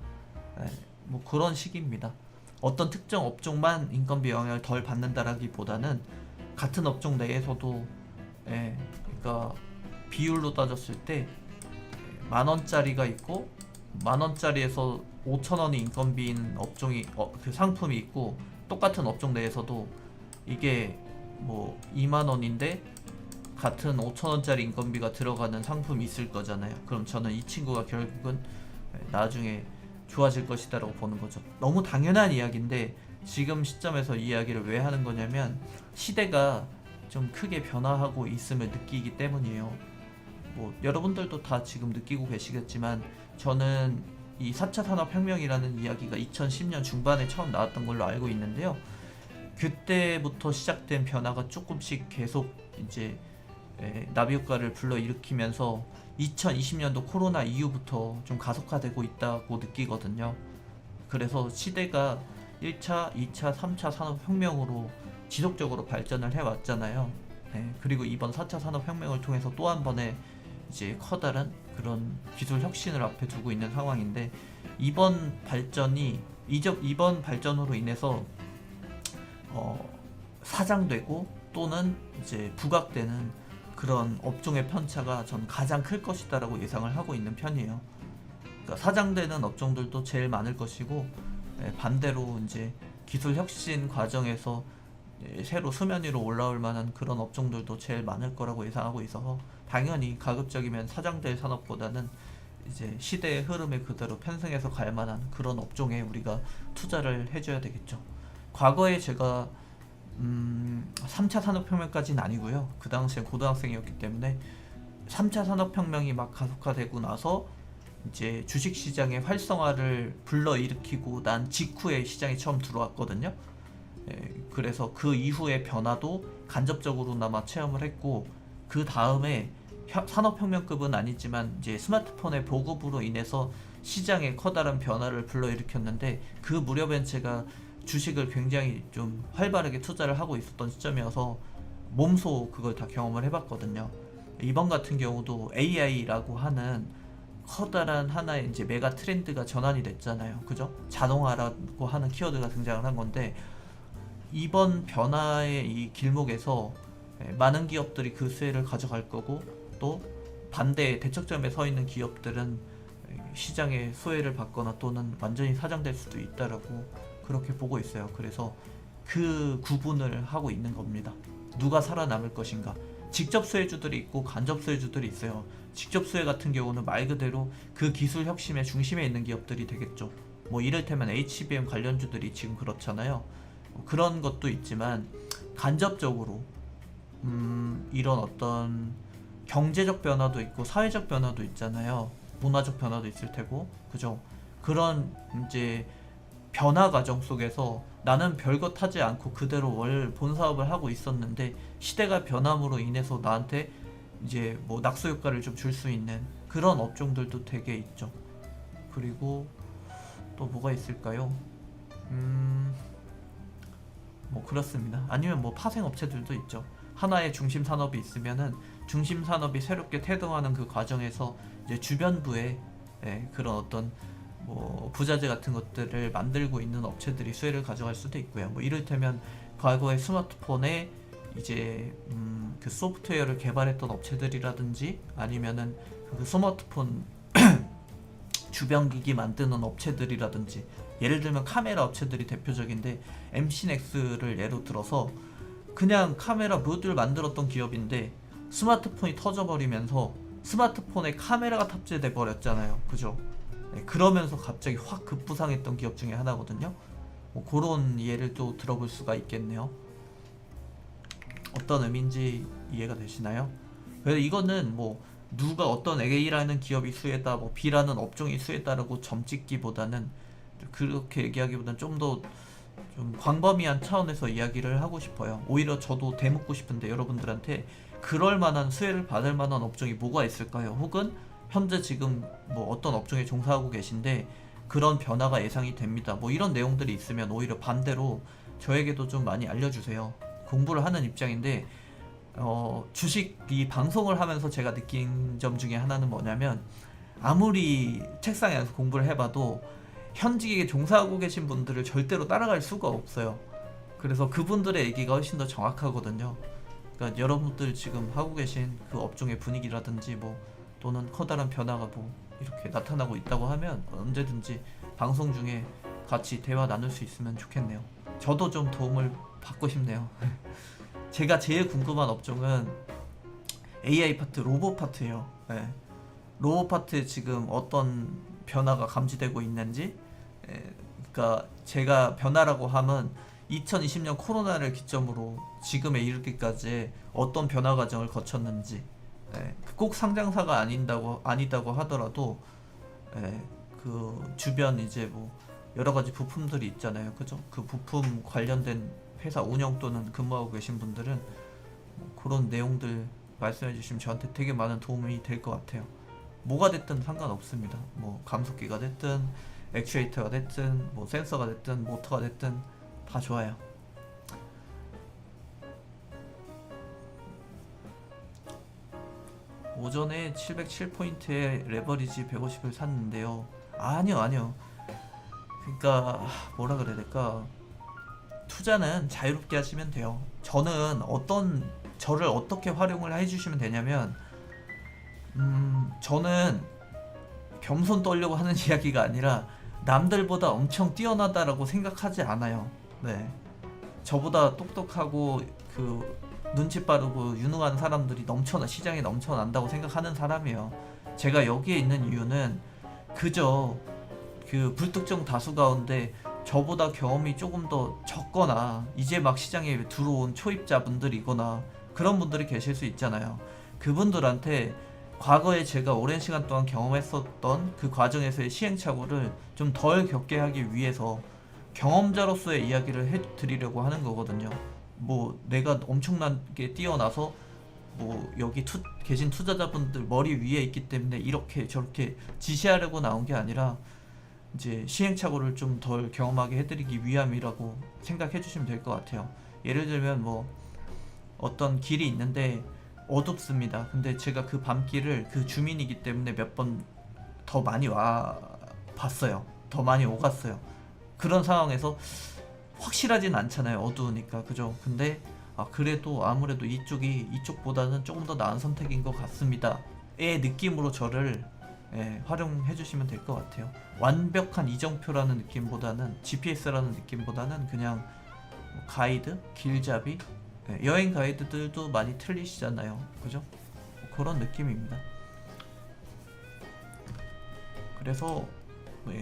뭐 그런 식입니다. 어떤 특정 업종만 인건비 영향을 덜 받는다라기보다는 같은 업종 내에서도, 그러니까 비율로 따졌을 때 10,000원짜리가 있고 10,000원짜리에서 5,000원이 인건비인 업종이 그 상품이 있고, 똑같은 업종 내에서도 이게 뭐 20,000원인데 같은 5,000원짜리 인건비가 들어가는 상품이 있을 거잖아요. 그럼 저는 이 친구가 결국은 나중에 좋아질 것이다라고 보는 거죠. 너무 당연한 이야기인데 지금 시점에서 이 이야기를 왜 하는 거냐면 시대가 좀 크게 변화하고 있음을 느끼기 때문이에요. 뭐 여러분들도 다 지금 느끼고 계시겠지만 저는 이 4차 산업혁명이라는 이야기가 2010년 중반에 처음 나왔던 걸로 알고 있는데요. 그때부터 시작된 변화가 조금씩 계속 이제 나비효과를 불러일으키면서 2020년도 코로나 이후부터 좀 가속화되고 있다고 느끼거든요. 그래서 시대가 1차, 2차, 3차 산업혁명으로 지속적으로 발전을 해왔잖아요. 그리고 이번 4차 산업혁명을 통해서 또 한 번의 이제 커다란 그런 기술 혁신을 앞에 두고 있는 상황인데, 이번 발전으로 인해서 사장되고 또는 이제 부각되는 그런 업종의 편차가 전 가장 클 것이다라고 예상을 하고 있는 편이에요. 그러니까 사장되는 업종들도 제일 많을 것이고, 반대로 이제 기술 혁신 과정에서 새로 수면 위로 올라올 만한 그런 업종들도 제일 많을 거라고 예상하고 있어서 당연히 가급적이면 사장될 산업보다는 이제 시대의 흐름에 그대로 편승해서 갈 만한 그런 업종에 우리가 투자를 해줘야 되겠죠. 과거에 제가 3차 산업혁명까지는 아니고요. 그 당시엔 고등학생이었기 때문에 3차 산업혁명이 막 가속화되고 나서 이제 주식시장의 활성화를 불러일으키고 난 직후에 시장에 처음 들어왔거든요. 그래서 그 이후의 변화도 간접적으로나마 체험을 했고, 그 다음에 산업혁명급은 아니지만 이제 스마트폰의 보급으로 인해서 시장에 커다란 변화를 불러일으켰는데, 그 무렵엔 제가 주식을 굉장히 좀 활발하게 투자를 하고 있었던 시점이어서 몸소 그걸 다 경험을 해봤거든요. 이번 같은 경우도 AI라고 하는 커다란 하나의 이제 메가 트렌드가 전환이 됐잖아요. 그죠? 자동화라고 하는 키워드가 등장을 한 건데, 이번 변화의 이 길목에서 많은 기업들이 그 수혜를 가져갈 거고, 또 반대의 대척점에 서 있는 기업들은 시장에 소외를 받거나 또는 완전히 사장될 수도 있다라고 그렇게 보고 있어요. 그래서 그 구분을 하고 있는 겁니다. 누가 살아남을 것인가. 직접 수혜주들이 있고 간접 수혜주들이 있어요. 직접 수혜 같은 경우는 말 그대로 그 기술 혁신의 중심에 있는 기업들이 되겠죠. 뭐 이를테면 HBM 관련주들이 지금 그렇잖아요. 그런 것도 있지만 간접적으로 이런 어떤 경제적 변화도 있고 사회적 변화도 있잖아요. 문화적 변화도 있을 테고, 그죠? 그런 이제 변화 과정 속에서 나는 별것 하지 않고 그대로 월 본 사업을 하고 있었는데 시대가 변함으로 인해서 나한테 이제 뭐 낙수 효과를 좀 줄 수 있는 그런 업종들도 되게 있죠. 그리고 또 뭐가 있을까요? 뭐 그렇습니다. 아니면 뭐 파생 업체들도 있죠. 하나의 중심 산업이 있으면은 중심 산업이 새롭게 태동하는 그 과정에서 이제 주변부에 그런 어떤 뭐 부자재 같은 것들을 만들고 있는 업체들이 수혜를 가져갈 수도 있고요. 뭐 이를테면 과거에 스마트폰에 이제 그 소프트웨어를 개발했던 업체들이라든지 아니면은 그 스마트폰 주변 기기 만드는 업체들이라든지 예를 들면 카메라 업체들이 대표적인데 MC넥스를 예로 들어서 그냥 카메라 모듈 만들었던 기업인데 스마트폰이 터져버리면서 스마트폰에 카메라가 탑재돼 버렸잖아요. 그죠? 네, 그러면서 갑자기 확 급부상했던 기업 중에 하나거든요. 뭐 그런 예를 또 들어볼 수가 있겠네요. 어떤 의미인지 이해가 되시나요? 그래서 이거는 뭐 누가 어떤 A라는 기업이 수혜다, 뭐 B라는 업종이 수혜다라고 점찍기보다는 그렇게 얘기하기보다는 좀 더 좀 광범위한 차원에서 이야기를 하고 싶어요. 오히려 저도 되묻고 싶은데 여러분들한테 그럴 만한 수혜를 받을 만한 업종이 뭐가 있을까요? 혹은 현재 지금 뭐 어떤 업종에 종사하고 계신데 그런 변화가 예상이 됩니다. 뭐 이런 내용들이 있으면 오히려 반대로 저에게도 좀 많이 알려주세요. 공부를 하는 입장인데 주식 이 방송을 하면서 제가 느낀 점 중에 하나는 뭐냐면 아무리 책상에 앉아서 공부를 해봐도 현직에 종사하고 계신 분들을 절대로 따라갈 수가 없어요. 그래서 그분들의 얘기가 훨씬 더 정확하거든요. 그러니까 여러분들 지금 하고 계신 그 업종의 분위기라든지 뭐 또는 커다란 변화가 뭐 이렇게 나타나고 있다고 하면 언제든지 방송 중에 같이 대화 나눌 수 있으면 좋겠네요. 저도 좀 도움을 받고 싶네요. 제가 제일 궁금한 업종은 AI 파트, 로봇 파트예요. 네. 로봇 파트에 지금 어떤 변화가 감지되고 있는지, 그러니까 제가 변화라고 하면 2020년 코로나를 기점으로 지금에 이르기까지 어떤 변화 과정을 거쳤는지, 꼭 상장사가 아니다고 하더라도 그 주변 이제 뭐 여러 가지 부품들이 있잖아요, 그죠? 그 부품 관련된 회사 운영 또는 근무하고 계신 분들은 그런 내용들 말씀해 주시면 저한테 되게 많은 도움이 될 것 같아요. 뭐가 됐든 상관없습니다. 뭐 감속기가 됐든 액추에이터가 됐든 뭐 센서가 됐든 모터가 됐든 다 좋아요. 오전에 707포인트에 레버리지 150을 샀는데요. 아니요. 그러니까 뭐라 그래야 될까? 투자는 자유롭게 하시면 돼요. 저를 어떻게 활용을 해주시면 되냐면 저는 겸손 떨려고 하는 이야기가 아니라 남들보다 엄청 뛰어나다라고 생각하지 않아요. 네, 저보다 똑똑하고 그 눈치 빠르고 유능한 사람들이 시장에 넘쳐난다고 생각하는 사람이에요. 제가 여기에 있는 이유는 그저 그 불특정 다수 가운데 저보다 경험이 조금 더 적거나 이제 막 시장에 들어온 초입자분들이거나 그런 분들이 계실 수 있잖아요. 그분들한테 과거에 제가 오랜 시간 동안 경험했었던 그 과정에서의 시행착오를 좀 덜 겪게 하기 위해서 경험자로서의 이야기를 해드리려고 하는 거거든요. 뭐 내가 엄청나게 뛰어나서 뭐 여기 계신 투자자분들 머리 위에 있기 때문에 이렇게 저렇게 지시하려고 나온 게 아니라 이제 시행착오를 좀 덜 경험하게 해드리기 위함이라고 생각해 주시면 될 것 같아요. 예를 들면 뭐 어떤 길이 있는데 어둡습니다. 근데 제가 그 밤길을 그 주민이기 때문에 몇 번 더 많이 와 봤어요. 더 많이 오갔어요. 그런 상황에서 확실하진 않잖아요. 어두우니까. 그죠? 근데 그래도 아무래도 이쪽보다는 조금 더 나은 선택인 것 같습니다. 의 느낌으로 저를 활용해 주시면 될 것 같아요. 완벽한 이정표라는 느낌보다는 GPS라는 느낌보다는 그냥 뭐 가이드, 길잡이, 여행 가이드들도 많이 틀리시잖아요. 그죠? 뭐 그런 느낌입니다. 그래서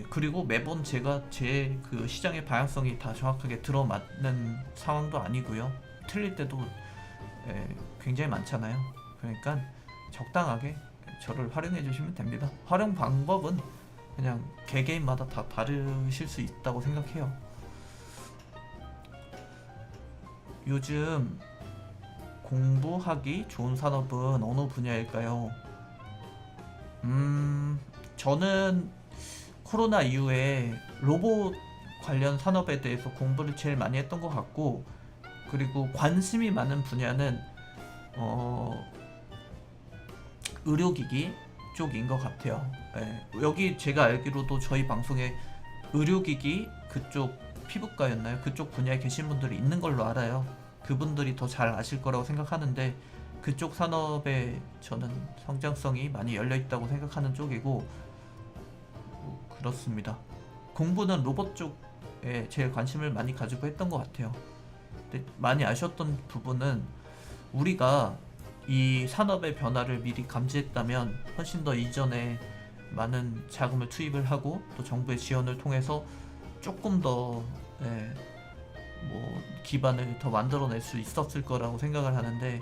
그리고 매번 제가 제 그 시장의 방향성이 다 정확하게 들어맞는 상황도 아니고요. 틀릴 때도 굉장히 많잖아요. 그러니까 적당하게 저를 활용해 주시면 됩니다. 활용 방법은 그냥 개개인마다 다 다르실 수 있다고 생각해요. 요즘 공부하기 좋은 산업은 어느 분야일까요? 저는 코로나 이후에 로봇 관련 산업에 대해서 공부를 제일 많이 했던 것 같고, 그리고 관심이 많은 분야는 의료기기 쪽인 것 같아요. 여기 제가 알기로도 저희 방송에 의료기기 그쪽 피부과였나요? 그쪽 분야에 계신 분들이 있는 걸로 알아요. 그분들이 더 잘 아실 거라고 생각하는데, 그쪽 산업에 저는 성장성이 많이 열려 있다고 생각하는 쪽이고, 그렇습니다. 공부는 로봇 쪽에 제일 관심을 많이 가지고 했던 것 같아요. 근데 많이 아쉬웠던 부분은 우리가 이 산업의 변화를 미리 감지했다면 훨씬 더 이전에 많은 자금을 투입을 하고 또 정부의 지원을 통해서 조금 더 뭐 기반을 더 만들어낼 수 있었을 거라고 생각을 하는데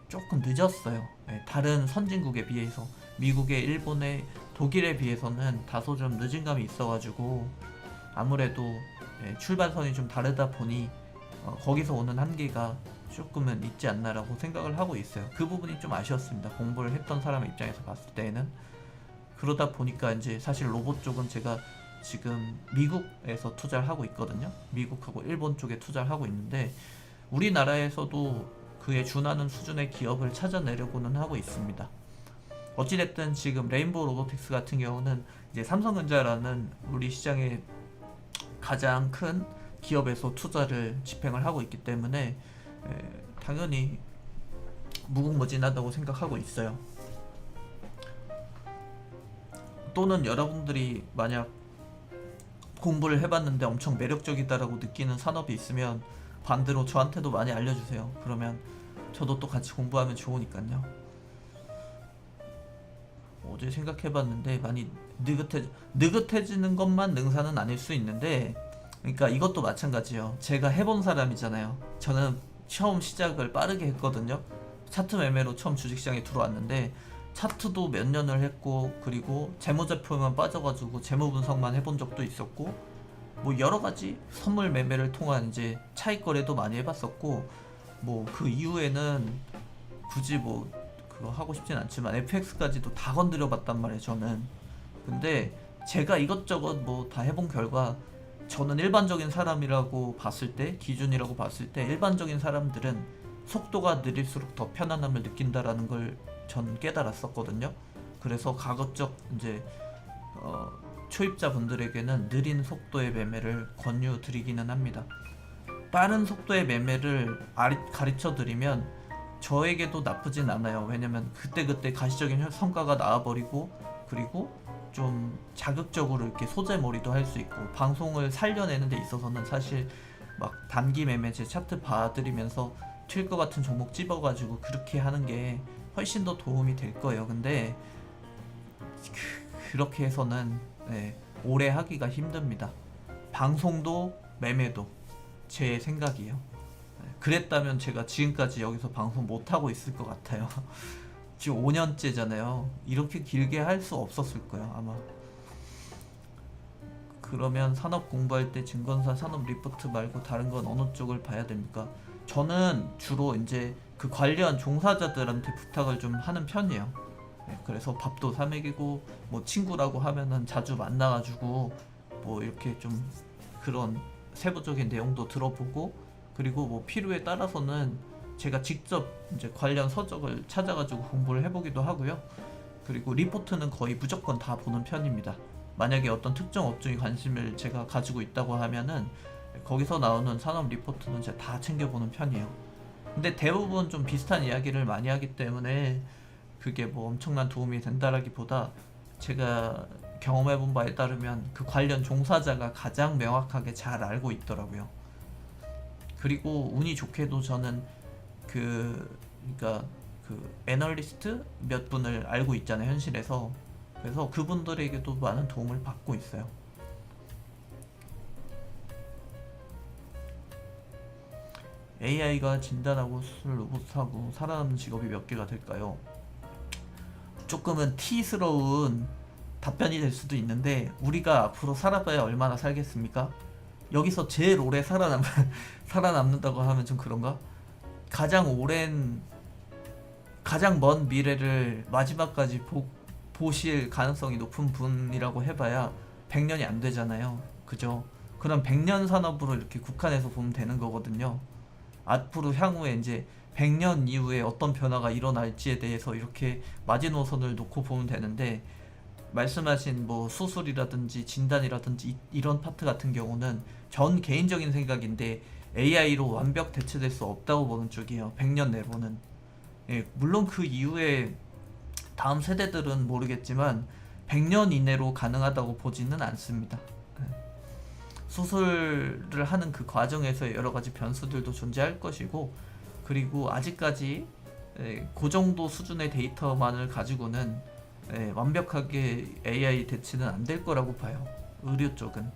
조금 늦었어요. 다른 선진국에 비해서 미국에 일본에 독일에 비해서는 다소 좀 늦은 감이 있어가지고 아무래도 출발선이 좀 다르다 보니 거기서 오는 한계가 조금은 있지 않나라고 생각을 하고 있어요. 그 부분이 좀 아쉬웠습니다. 공부를 했던 사람의 입장에서 봤을 때는. 그러다 보니까 이제 사실 로봇 쪽은 제가 지금 미국에서 투자를 하고 있거든요. 미국하고 일본 쪽에 투자를 하고 있는데 우리나라에서도 그에 준하는 수준의 기업을 찾아내려고는 하고 있습니다. 어찌됐든 지금 레인보우 로보틱스 같은 경우는 이제 삼성전자라는 우리 시장의 가장 큰 기업에서 투자를 집행을 하고 있기 때문에 당연히 무궁무진하다고 생각하고 있어요. 또는 여러분들이 만약 공부를 해봤는데 엄청 매력적이다라고 느끼는 산업이 있으면 반대로 저한테도 많이 알려주세요. 그러면 저도 또 같이 공부하면 좋으니까요. 어제 생각해봤는데 많이 느긋해지는 것만 능사는 아닐 수 있는데, 그러니까 이것도 마찬가지예요. 제가 해본 사람이잖아요. 저는 처음 시작을 빠르게 했거든요. 차트 매매로 처음 주식시장에 들어왔는데 차트도 몇 년을 했고, 그리고 재무제표만 빠져가지고 재무 분석만 해본 적도 있었고, 뭐 여러 가지 선물 매매를 통한 이제 차익 거래도 많이 해봤었고, 뭐 그 이후에는 굳이 뭐 그거 하고 싶진 않지만 FX까지도 다 건드려 봤단 말이에요, 저는. 근데 제가 이것저것 뭐 다 해본 결과 저는 일반적인 사람이라고 봤을 때, 기준이라고 봤을 때 일반적인 사람들은 속도가 느릴수록 더 편안함을 느낀다라는 걸 전 깨달았었거든요. 그래서 가급적 이제 초입자 분들에게는 느린 속도의 매매를 권유드리기는 합니다. 빠른 속도의 매매를 가르쳐 드리면 저에게도 나쁘진 않아요. 왜냐면 그때그때 가시적인 성과가 나와버리고, 그리고 좀 자극적으로 이렇게 소재머리도 할 수 있고, 방송을 살려내는 데 있어서는 사실 막 단기 매매제 차트 봐드리면서 튈 것 같은 종목 집어가지고 그렇게 하는 게 훨씬 더 도움이 될 거예요. 근데 그렇게 해서는 오래 하기가 힘듭니다. 방송도 매매도 제 생각이에요. 그랬다면 제가 지금까지 여기서 방송 못하고 있을 것 같아요. 지금 5년째잖아요. 이렇게 길게 할 수 없었을 거예요, 아마. 그러면 산업 공부할 때 증권사 산업 리포트 말고 다른 건 어느 쪽을 봐야 됩니까? 저는 주로 이제 그 관련 종사자들한테 부탁을 좀 하는 편이에요. 그래서 밥도 사 먹이고, 뭐 친구라고 하면은 자주 만나가지고 뭐 이렇게 좀 그런 세부적인 내용도 들어보고, 그리고 뭐 필요에 따라서는 제가 직접 이제 관련 서적을 찾아가지고 공부를 해보기도 하고요. 그리고 리포트는 거의 무조건 다 보는 편입니다. 만약에 어떤 특정 업종에 관심을 제가 가지고 있다고 하면은 거기서 나오는 산업 리포트는 제가 다 챙겨보는 편이에요. 근데 대부분 좀 비슷한 이야기를 많이 하기 때문에 그게 뭐 엄청난 도움이 된다라기보다 제가 경험해본 바에 따르면 그 관련 종사자가 가장 명확하게 잘 알고 있더라고요. 그리고 운이 좋게도 저는 그러니까 그 애널리스트 몇 분을 알고 있잖아요, 현실에서. 그래서 그분들에게도 많은 도움을 받고 있어요. AI가 진단하고 수술 로봇하고 살아남는 직업이 몇 개가 될까요? 조금은 티스러운 답변이 될 수도 있는데, 우리가 앞으로 살아봐야 얼마나 살겠습니까? 여기서 제일 오래 살아남는다고 하면 좀 그런가? 가장 먼 미래를 마지막까지 보실 가능성이 높은 분이라고 해봐야 100년이 안 되잖아요. 그죠? 그럼 100년 산업으로 이렇게 국한해서 보면 되는 거거든요. 앞으로 향후에 이제 100년 이후에 어떤 변화가 일어날지에 대해서 이렇게 마지노선을 놓고 보면 되는데, 말씀하신 뭐 수술이라든지 진단이라든지 이런 파트 같은 경우는 전 개인적인 생각인데 AI로 완벽 대체될 수 없다고 보는 쪽이에요. 100년 내로는. 예, 물론 그 이후에 다음 세대들은 모르겠지만 100년 이내로 가능하다고 보지는 않습니다. 예. 수술을 하는 그 과정에서 여러 가지 변수들도 존재할 것이고, 그리고 아직까지 그 정도 수준의 데이터만을 가지고는 완벽하게 AI 대체는 안 될 거라고 봐요. 의료 쪽은.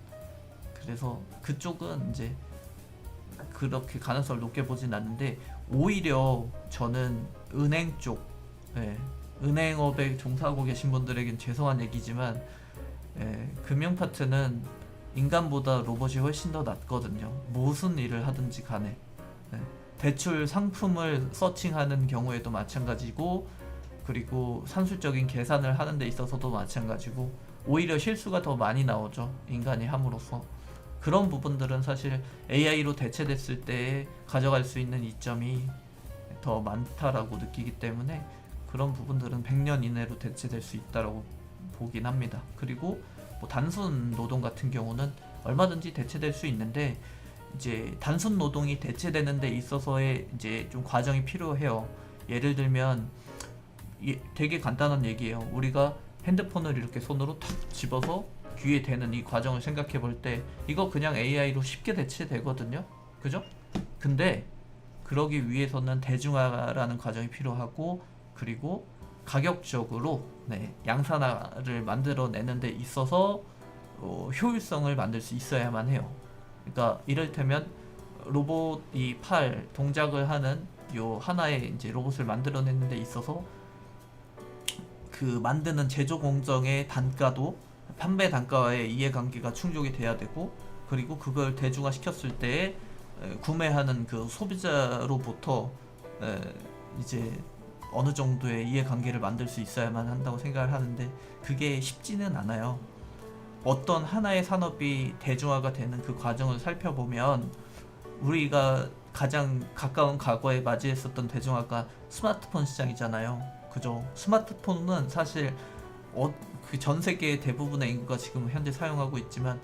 그래서 그쪽은 이제 그렇게 가능성을 높게 보진 않는데, 오히려 저는 은행 쪽, 은행업에 종사하고 계신 분들에겐 죄송한 얘기지만 금융 파트는 인간보다 로봇이 훨씬 더 낫거든요. 무슨 일을 하든지 간에. 대출 상품을 서칭하는 경우에도 마찬가지고, 그리고 산술적인 계산을 하는 데 있어서도 마찬가지고, 오히려 실수가 더 많이 나오죠, 인간이 함으로써. 그런 부분들은 사실 AI로 대체됐을 때 가져갈 수 있는 이점이 더 많다라고 느끼기 때문에, 그런 부분들은 100년 이내로 대체될 수 있다라고 보긴 합니다. 그리고 뭐 단순 노동 같은 경우는 얼마든지 대체될 수 있는데, 이제 단순 노동이 대체되는 데 있어서의 이제 좀 과정이 필요해요. 예를 들면 되게 간단한 얘기예요. 우리가 핸드폰을 이렇게 손으로 탁 집어서 귀에 대는 이 과정을 생각해 볼 때 이거 그냥 AI로 쉽게 대체되거든요. 그죠? 근데 그러기 위해서는 대중화라는 과정이 필요하고, 그리고 가격적으로 양산화를 만들어내는 데 있어서 효율성을 만들 수 있어야만 해요. 그러니까 이를테면 로봇이 팔 동작을 하는 요 하나의 이제 로봇을 만들어내는 데 있어서 그 만드는 제조 공정의 단가도 판매 단가와의 이해관계가 충족이 돼야 되고, 그리고 그걸 대중화 시켰을 때 구매하는 그 소비자로부터 이제 어느 정도의 이해관계를 만들 수 있어야만 한다고 생각을 하는데, 그게 쉽지는 않아요. 어떤 하나의 산업이 대중화가 되는 그 과정을 살펴보면, 우리가 가장 가까운 과거에 맞이했었던 대중화가 스마트폰 시장이잖아요. 그죠? 스마트폰은 사실 그 전 세계 대부분의 인구가 지금 현재 사용하고 있지만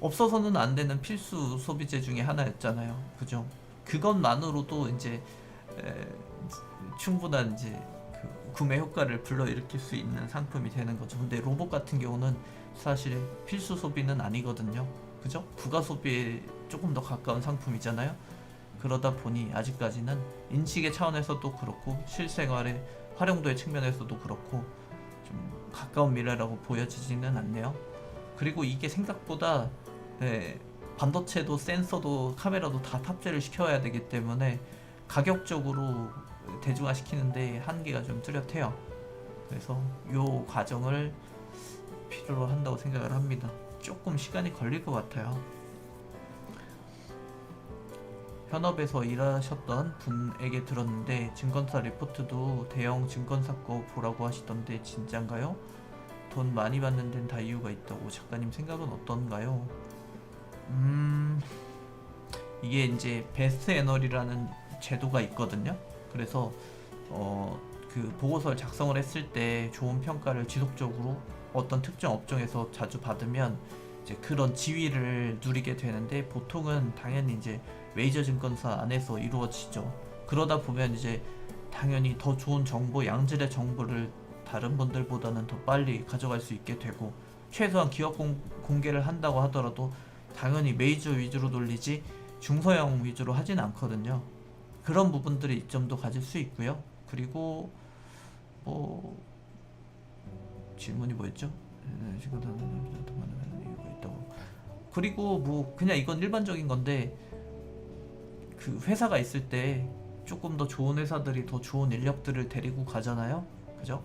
없어서는 안 되는 필수 소비재 중에 하나였잖아요. 그죠? 그것만으로도 이제 충분한 이제 그 구매 효과를 불러일으킬 수 있는 상품이 되는 거죠. 근데 로봇 같은 경우는 사실 필수 소비는 아니거든요. 그죠? 부가 소비에 조금 더 가까운 상품이잖아요. 그러다 보니 아직까지는 인식의 차원에서도 그렇고 실생활의 활용도의 측면에서도 그렇고 좀 가까운 미래라고 보여지지는 않네요. 그리고 이게 생각보다 반도체도 센서도 카메라도 다 탑재를 시켜야 되기 때문에 가격적으로 대중화 시키는데 한계가 좀 뚜렷해요. 그래서 이 과정을 필요로 한다고 생각을 합니다. 조금 시간이 걸릴 것 같아요. 현업에서 일하셨던 분에게 들었는데 증권사 리포트도 대형 증권사 거 보라고 하시던데 진짠가요? 돈 많이 받는 데는 다 이유가 있다고. 작가님 생각은 어떤가요? 이게 이제 베스트 애널이라는 제도가 있거든요. 그래서 그 보고서를 작성을 했을 때 좋은 평가를 지속적으로 어떤 특정 업종에서 자주 받으면 이제 그런 지위를 누리게 되는데, 보통은 당연히 이제 메이저 증권사 안에서 이루어지죠. 그러다 보면 이제 당연히 더 좋은 정보, 양질의 정보를 다른 분들보다는 더 빨리 가져갈 수 있게 되고, 최소한 기업 공개를 한다고 하더라도 당연히 메이저 위주로 돌리지 중소형 위주로 하진 않거든요. 그런 부분들의 이점도 가질 수 있고요. 그리고 뭐 질문이 뭐였죠? 그리고 뭐 그냥 이건 일반적인 건데, 그 회사가 있을 때 조금 더 좋은 회사들이 더 좋은 인력들을 데리고 가잖아요. 그죠?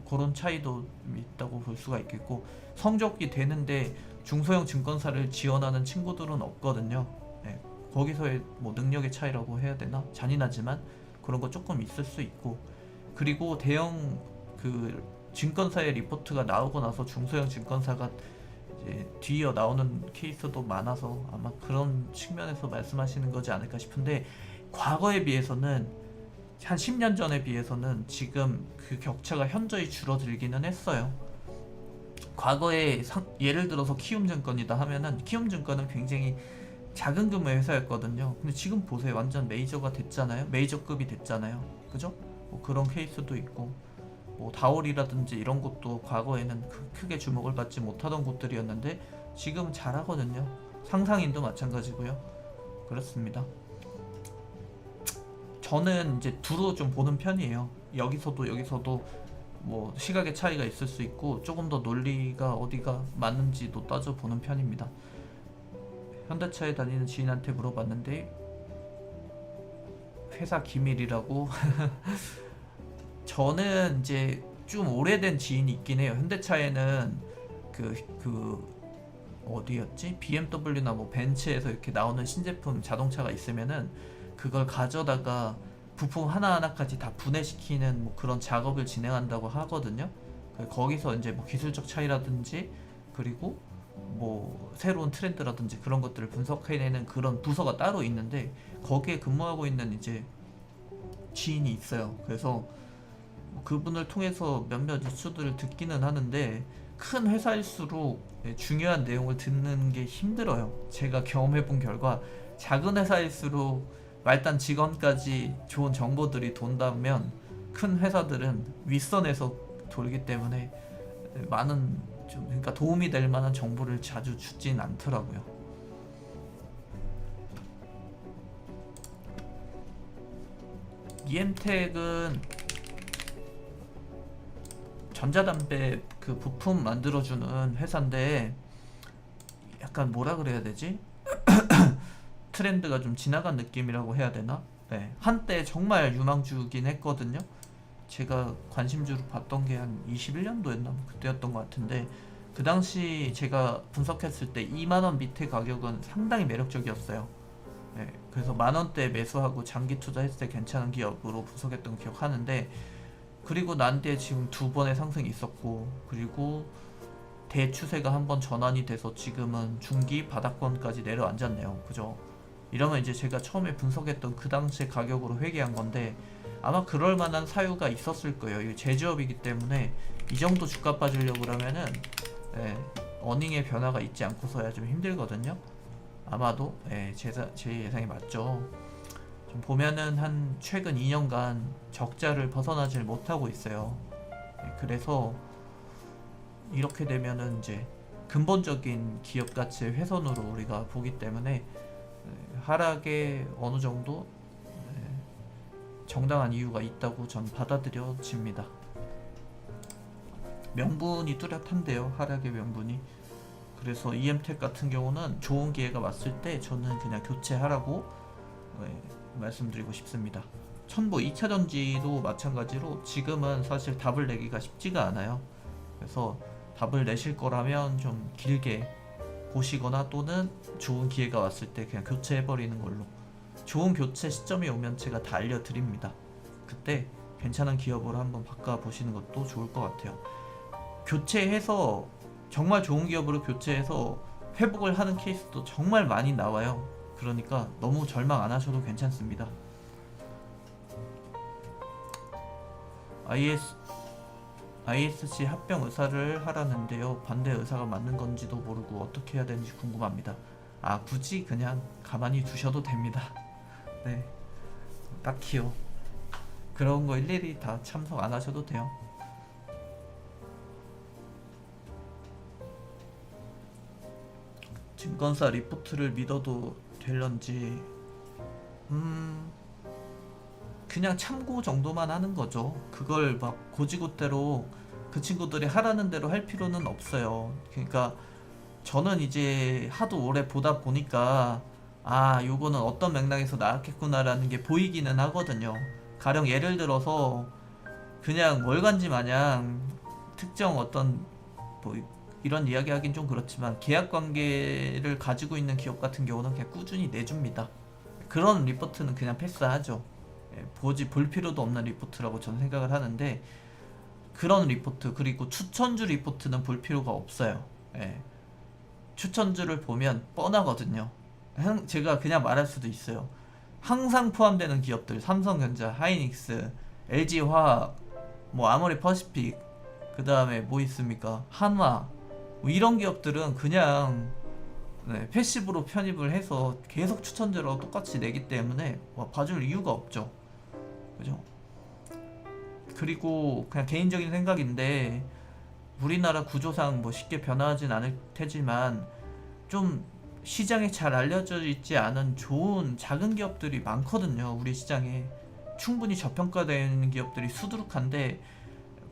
그런 차이도 있다고 볼 수가 있겠고, 성적이 되는데 중소형 증권사를 지원하는 친구들은 없거든요. 네, 거기서의 뭐 능력의 차이라고 해야 되나? 잔인하지만 그런 거 조금 있을 수 있고, 그리고 대형 그 증권사의 리포트가 나오고 나서 중소형 증권사가 이제 뒤이어 나오는 케이스도 많아서 아마 그런 측면에서 말씀하시는 거지 않을까 싶은데, 과거에 비해서는 한 10년 전에 비해서는 지금 그 격차가 현저히 줄어들기는 했어요. 과거에 예를 들어서 키움증권이다 하면은, 키움증권은 굉장히 작은 규모의 회사였거든요. 근데 지금 보세요, 완전 메이저가 됐잖아요. 메이저급이 됐잖아요. 그죠? 뭐 그런 케이스도 있고, 뭐 다올이라든지 이런 곳도 과거에는 크게 주목을 받지 못하던 곳들이었는데 지금 잘하거든요. 상상인도 마찬가지고요. 그렇습니다. 저는 이제 두루 좀 보는 편이에요. 여기서도 뭐 시각의 차이가 있을 수 있고, 조금 더 논리가 어디가 맞는지도 따져보는 편입니다. 현대차에 다니는 지인한테 물어봤는데 회사 기밀이라고. 저는 이제 좀 오래된 지인이 있긴 해요. 현대차에는 그 어디였지? BMW나 뭐 벤츠에서 이렇게 나오는 신제품 자동차가 있으면은 그걸 가져다가 부품 하나하나까지 다 분해시키는 뭐 그런 작업을 진행한다고 하거든요. 거기서 이제 뭐 기술적 차이라든지, 그리고 뭐 새로운 트렌드라든지 그런 것들을 분석해내는 그런 부서가 따로 있는데, 거기에 근무하고 있는 이제 지인이 있어요. 그래서 그분을 통해서 몇몇 뉴스들을 듣기는 하는데, 큰 회사일수록 중요한 내용을 듣는 게 힘들어요. 제가 경험해본 결과 작은 회사일수록 말단 직원까지 좋은 정보들이 돈다면, 큰 회사들은 윗선에서 돌기 때문에 많은 그러니까 도움이 될 만한 정보를 자주 주진 않더라고요. EM택은 전자담배 그 부품 만들어주는 회사인데, 약간 뭐라 그래야 되지? 트렌드가 좀 지나간 느낌이라고 해야 되나? 네, 한때 정말 유망주긴 했거든요. 제가 관심주로 봤던 게 한 21년도였나? 그때였던 것 같은데, 그 당시 제가 분석했을 때 2만원 밑에 가격은 상당히 매력적이었어요. 네, 그래서 만원대 매수하고 장기 투자했을 때 괜찮은 기업으로 분석했던 기억하는데, 그리고 난 뒤에 지금 두 번의 상승이 있었고, 그리고 대추세가 한번 전환이 돼서 지금은 중기 바닥권까지 내려앉았네요. 그죠? 이러면 이제 제가 처음에 분석했던 그 당시의 가격으로 회귀한 건데, 아마 그럴 만한 사유가 있었을 거예요. 이게 제조업이기 때문에 이 정도 주가 빠지려고 그러면은 어닝의 변화가 있지 않고서야 좀 힘들거든요. 아마도 제 예상이 맞죠. 좀 보면은 한 최근 2년간 적자를 벗어나질 못하고 있어요. 그래서 이렇게 되면은 이제 근본적인 기업 가치의 훼손으로 우리가 보기 때문에 하락에 어느 정도 정당한 이유가 있다고 전 받아들여집니다. 명분이 뚜렷한데요, 하락의 명분이. 그래서 EM택 같은 경우는 좋은 기회가 왔을 때 저는 그냥 교체하라고 말씀드리고 싶습니다. 첨보 2차전지도 마찬가지로 지금은 사실 답을 내기가 쉽지가 않아요. 그래서 답을 내실 거라면 좀 길게 보시거나, 또는 좋은 기회가 왔을 때 그냥 교체해버리는 걸로. 좋은 교체 시점이 오면 제가 다 알려드립니다. 그때 괜찮은 기업으로 한번 바꿔보시는 것도 좋을 것 같아요. 교체해서 정말 좋은 기업으로 교체해서 회복을 하는 케이스도 정말 많이 나와요. 그러니까 너무 절망 안 하셔도 괜찮습니다. ISC 합병 의사를 하라는데요. 반대 의사가 맞는 건지도 모르고 어떻게 해야 되는지 궁금합니다. 굳이 그냥 가만히 두셔도 됩니다. 네, 딱히요. 그런 거 일일이 다 참석 안 하셔도 돼요. 증권사 리포트를 믿어도 될런지 그냥 참고 정도만 하는 거죠. 그걸 막 고지고대로 그 친구들이 하라는 대로 할 필요는 없어요. 그러니까 저는 이제 하도 오래 보다 보니까 아 요거는 어떤 맥락에서 나왔겠구나라는 게 보이기는 하거든요. 가령 예를 들어서 그냥 월간지 마냥 특정 어떤 뭐 이런 이야기 하긴 좀 그렇지만 계약 관계를 가지고 있는 기업 같은 경우는 그냥 꾸준히 내줍니다. 그런 리포트는 그냥 패스하죠. 볼 필요도 없는 리포트라고 저는 생각을 하는데 그런 리포트 그리고 추천주 리포트는 볼 필요가 없어요. 예. 추천주를 보면 뻔하거든요. 제가 그냥 말할 수도 있어요. 항상 포함되는 기업들 삼성전자, 하이닉스, LG화학, 뭐 아모레퍼시픽 그 다음에 뭐 있습니까? 한화 뭐 이런 기업들은 그냥 패시브로 편입을 해서 계속 추천주로 똑같이 내기 때문에 봐줄 이유가 없죠. 그죠? 그리고 그냥 개인적인 생각인데 우리나라 구조상 뭐 쉽게 변화하진 않을 테지만 좀 시장에 잘 알려져 있지 않은 좋은 작은 기업들이 많거든요. 우리 시장에 충분히 저평가되는 기업들이 수두룩한데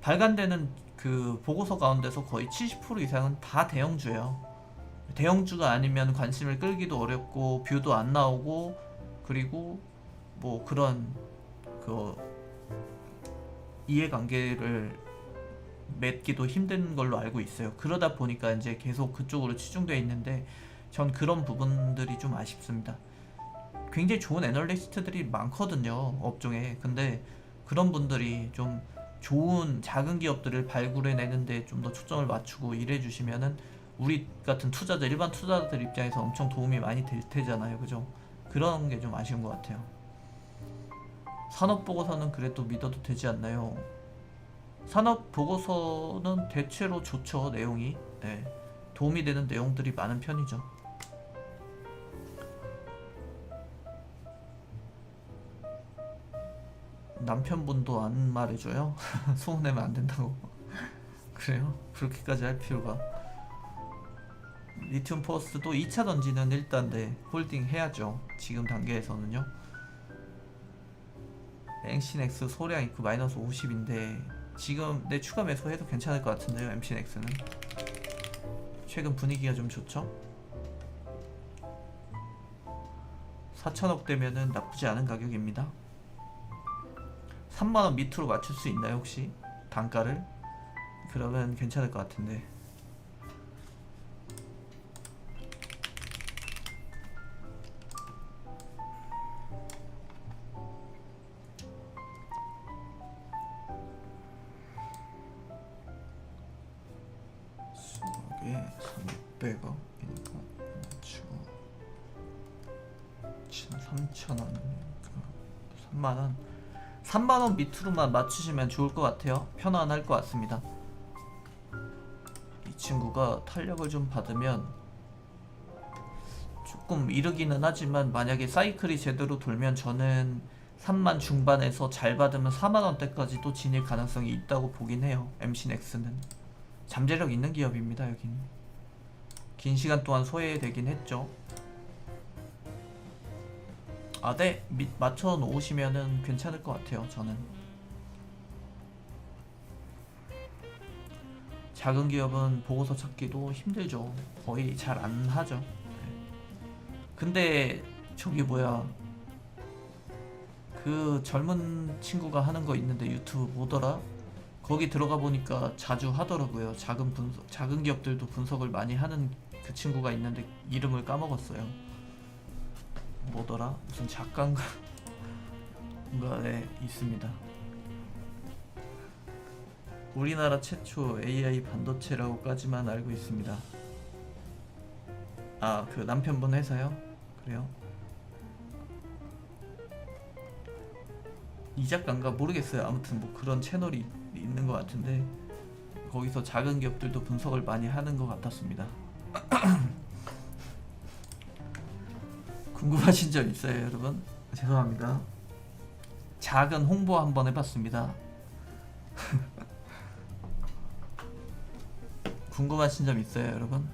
발간되는 그 보고서 가운데서 거의 70% 이상은 다 대형주예요. 대형주가 아니면 관심을 끌기도 어렵고 뷰도 안 나오고 그리고 뭐 그런 그 이해관계를 맺기도 힘든 걸로 알고 있어요. 그러다 보니까 이제 계속 그쪽으로 치중되어 있는데 전 그런 부분들이 좀 아쉽습니다. 굉장히 좋은 애널리스트들이 많거든요, 업종에. 근데 그런 분들이 좀 좋은 작은 기업들을 발굴해내는데 좀 더 초점을 맞추고 일해주시면은 우리 같은 투자자, 일반 투자자들 입장에서 엄청 도움이 많이 될 테잖아요, 그죠? 그런 게 좀 아쉬운 것 같아요. 산업보고서는 그래도 믿어도 되지 않나요? 산업보고서는 대체로 좋죠, 내용이. 네. 도움이 되는 내용들이 많은 편이죠. 남편분도 안 말해줘요? 소문내면 안 된다고. 그래요? 그렇게까지 할 필요가. 리튬 포스도 2차 던지는 일단 홀딩 해야죠. 지금 단계에서는요. 앵신엑스 소량 있고 마이너스 50인데 지금 내 추가 매수해도 괜찮을 것 같은데요. 앵신엑스는 최근 분위기가 좀 좋죠. 4천억 되면은 나쁘지 않은 가격입니다. 3만원 밑으로 맞출 수 있나요 혹시? 단가를? 그러면 괜찮을 것 같은데. 수박에 300억이니까 맞추고 3,000원 3만원 3만원 밑으로만 맞추시면 좋을 것 같아요. 편안할 것 같습니다. 이 친구가 탄력을 좀 받으면 조금 이르기는 하지만 만약에 사이클이 제대로 돌면 저는 3만 중반에서 잘 받으면 4만원대까지도 지닐 가능성이 있다고 보긴 해요. 엠신엑스는 잠재력 있는 기업입니다. 여긴 긴 시간 동안 소외되긴 했죠. 아, 네. 맞춰 놓으시면은 괜찮을 것 같아요. 저는 작은 기업은 보고서 찾기도 힘들죠. 거의 잘 안 하죠. 근데 저기 뭐야, 그 젊은 친구가 하는 거 있는데 유튜브 뭐더라? 거기 들어가 보니까 자주 하더라고요. 작은 기업들도 분석을 많이 하는 그 친구가 있는데 이름을 까먹었어요. 뭐더라? 무슨 작가인가? 뭔가에 있습니다. 우리나라 최초 AI 반도체라고까지만 알고 있습니다. 아, 그 남편분 회사요? 그래요? 이 작가인가 모르겠어요. 아무튼 뭐 그런 채널이 있는 것 같은데 거기서 작은 기업들도 분석을 많이 하는 것 같았습니다. 궁금하신 점 있어요, 여러분? 죄송합니다. 작은 홍보 한번 해봤습니다. 궁금하신 점 있어요, 여러분?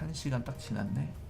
1시간 딱 지났네.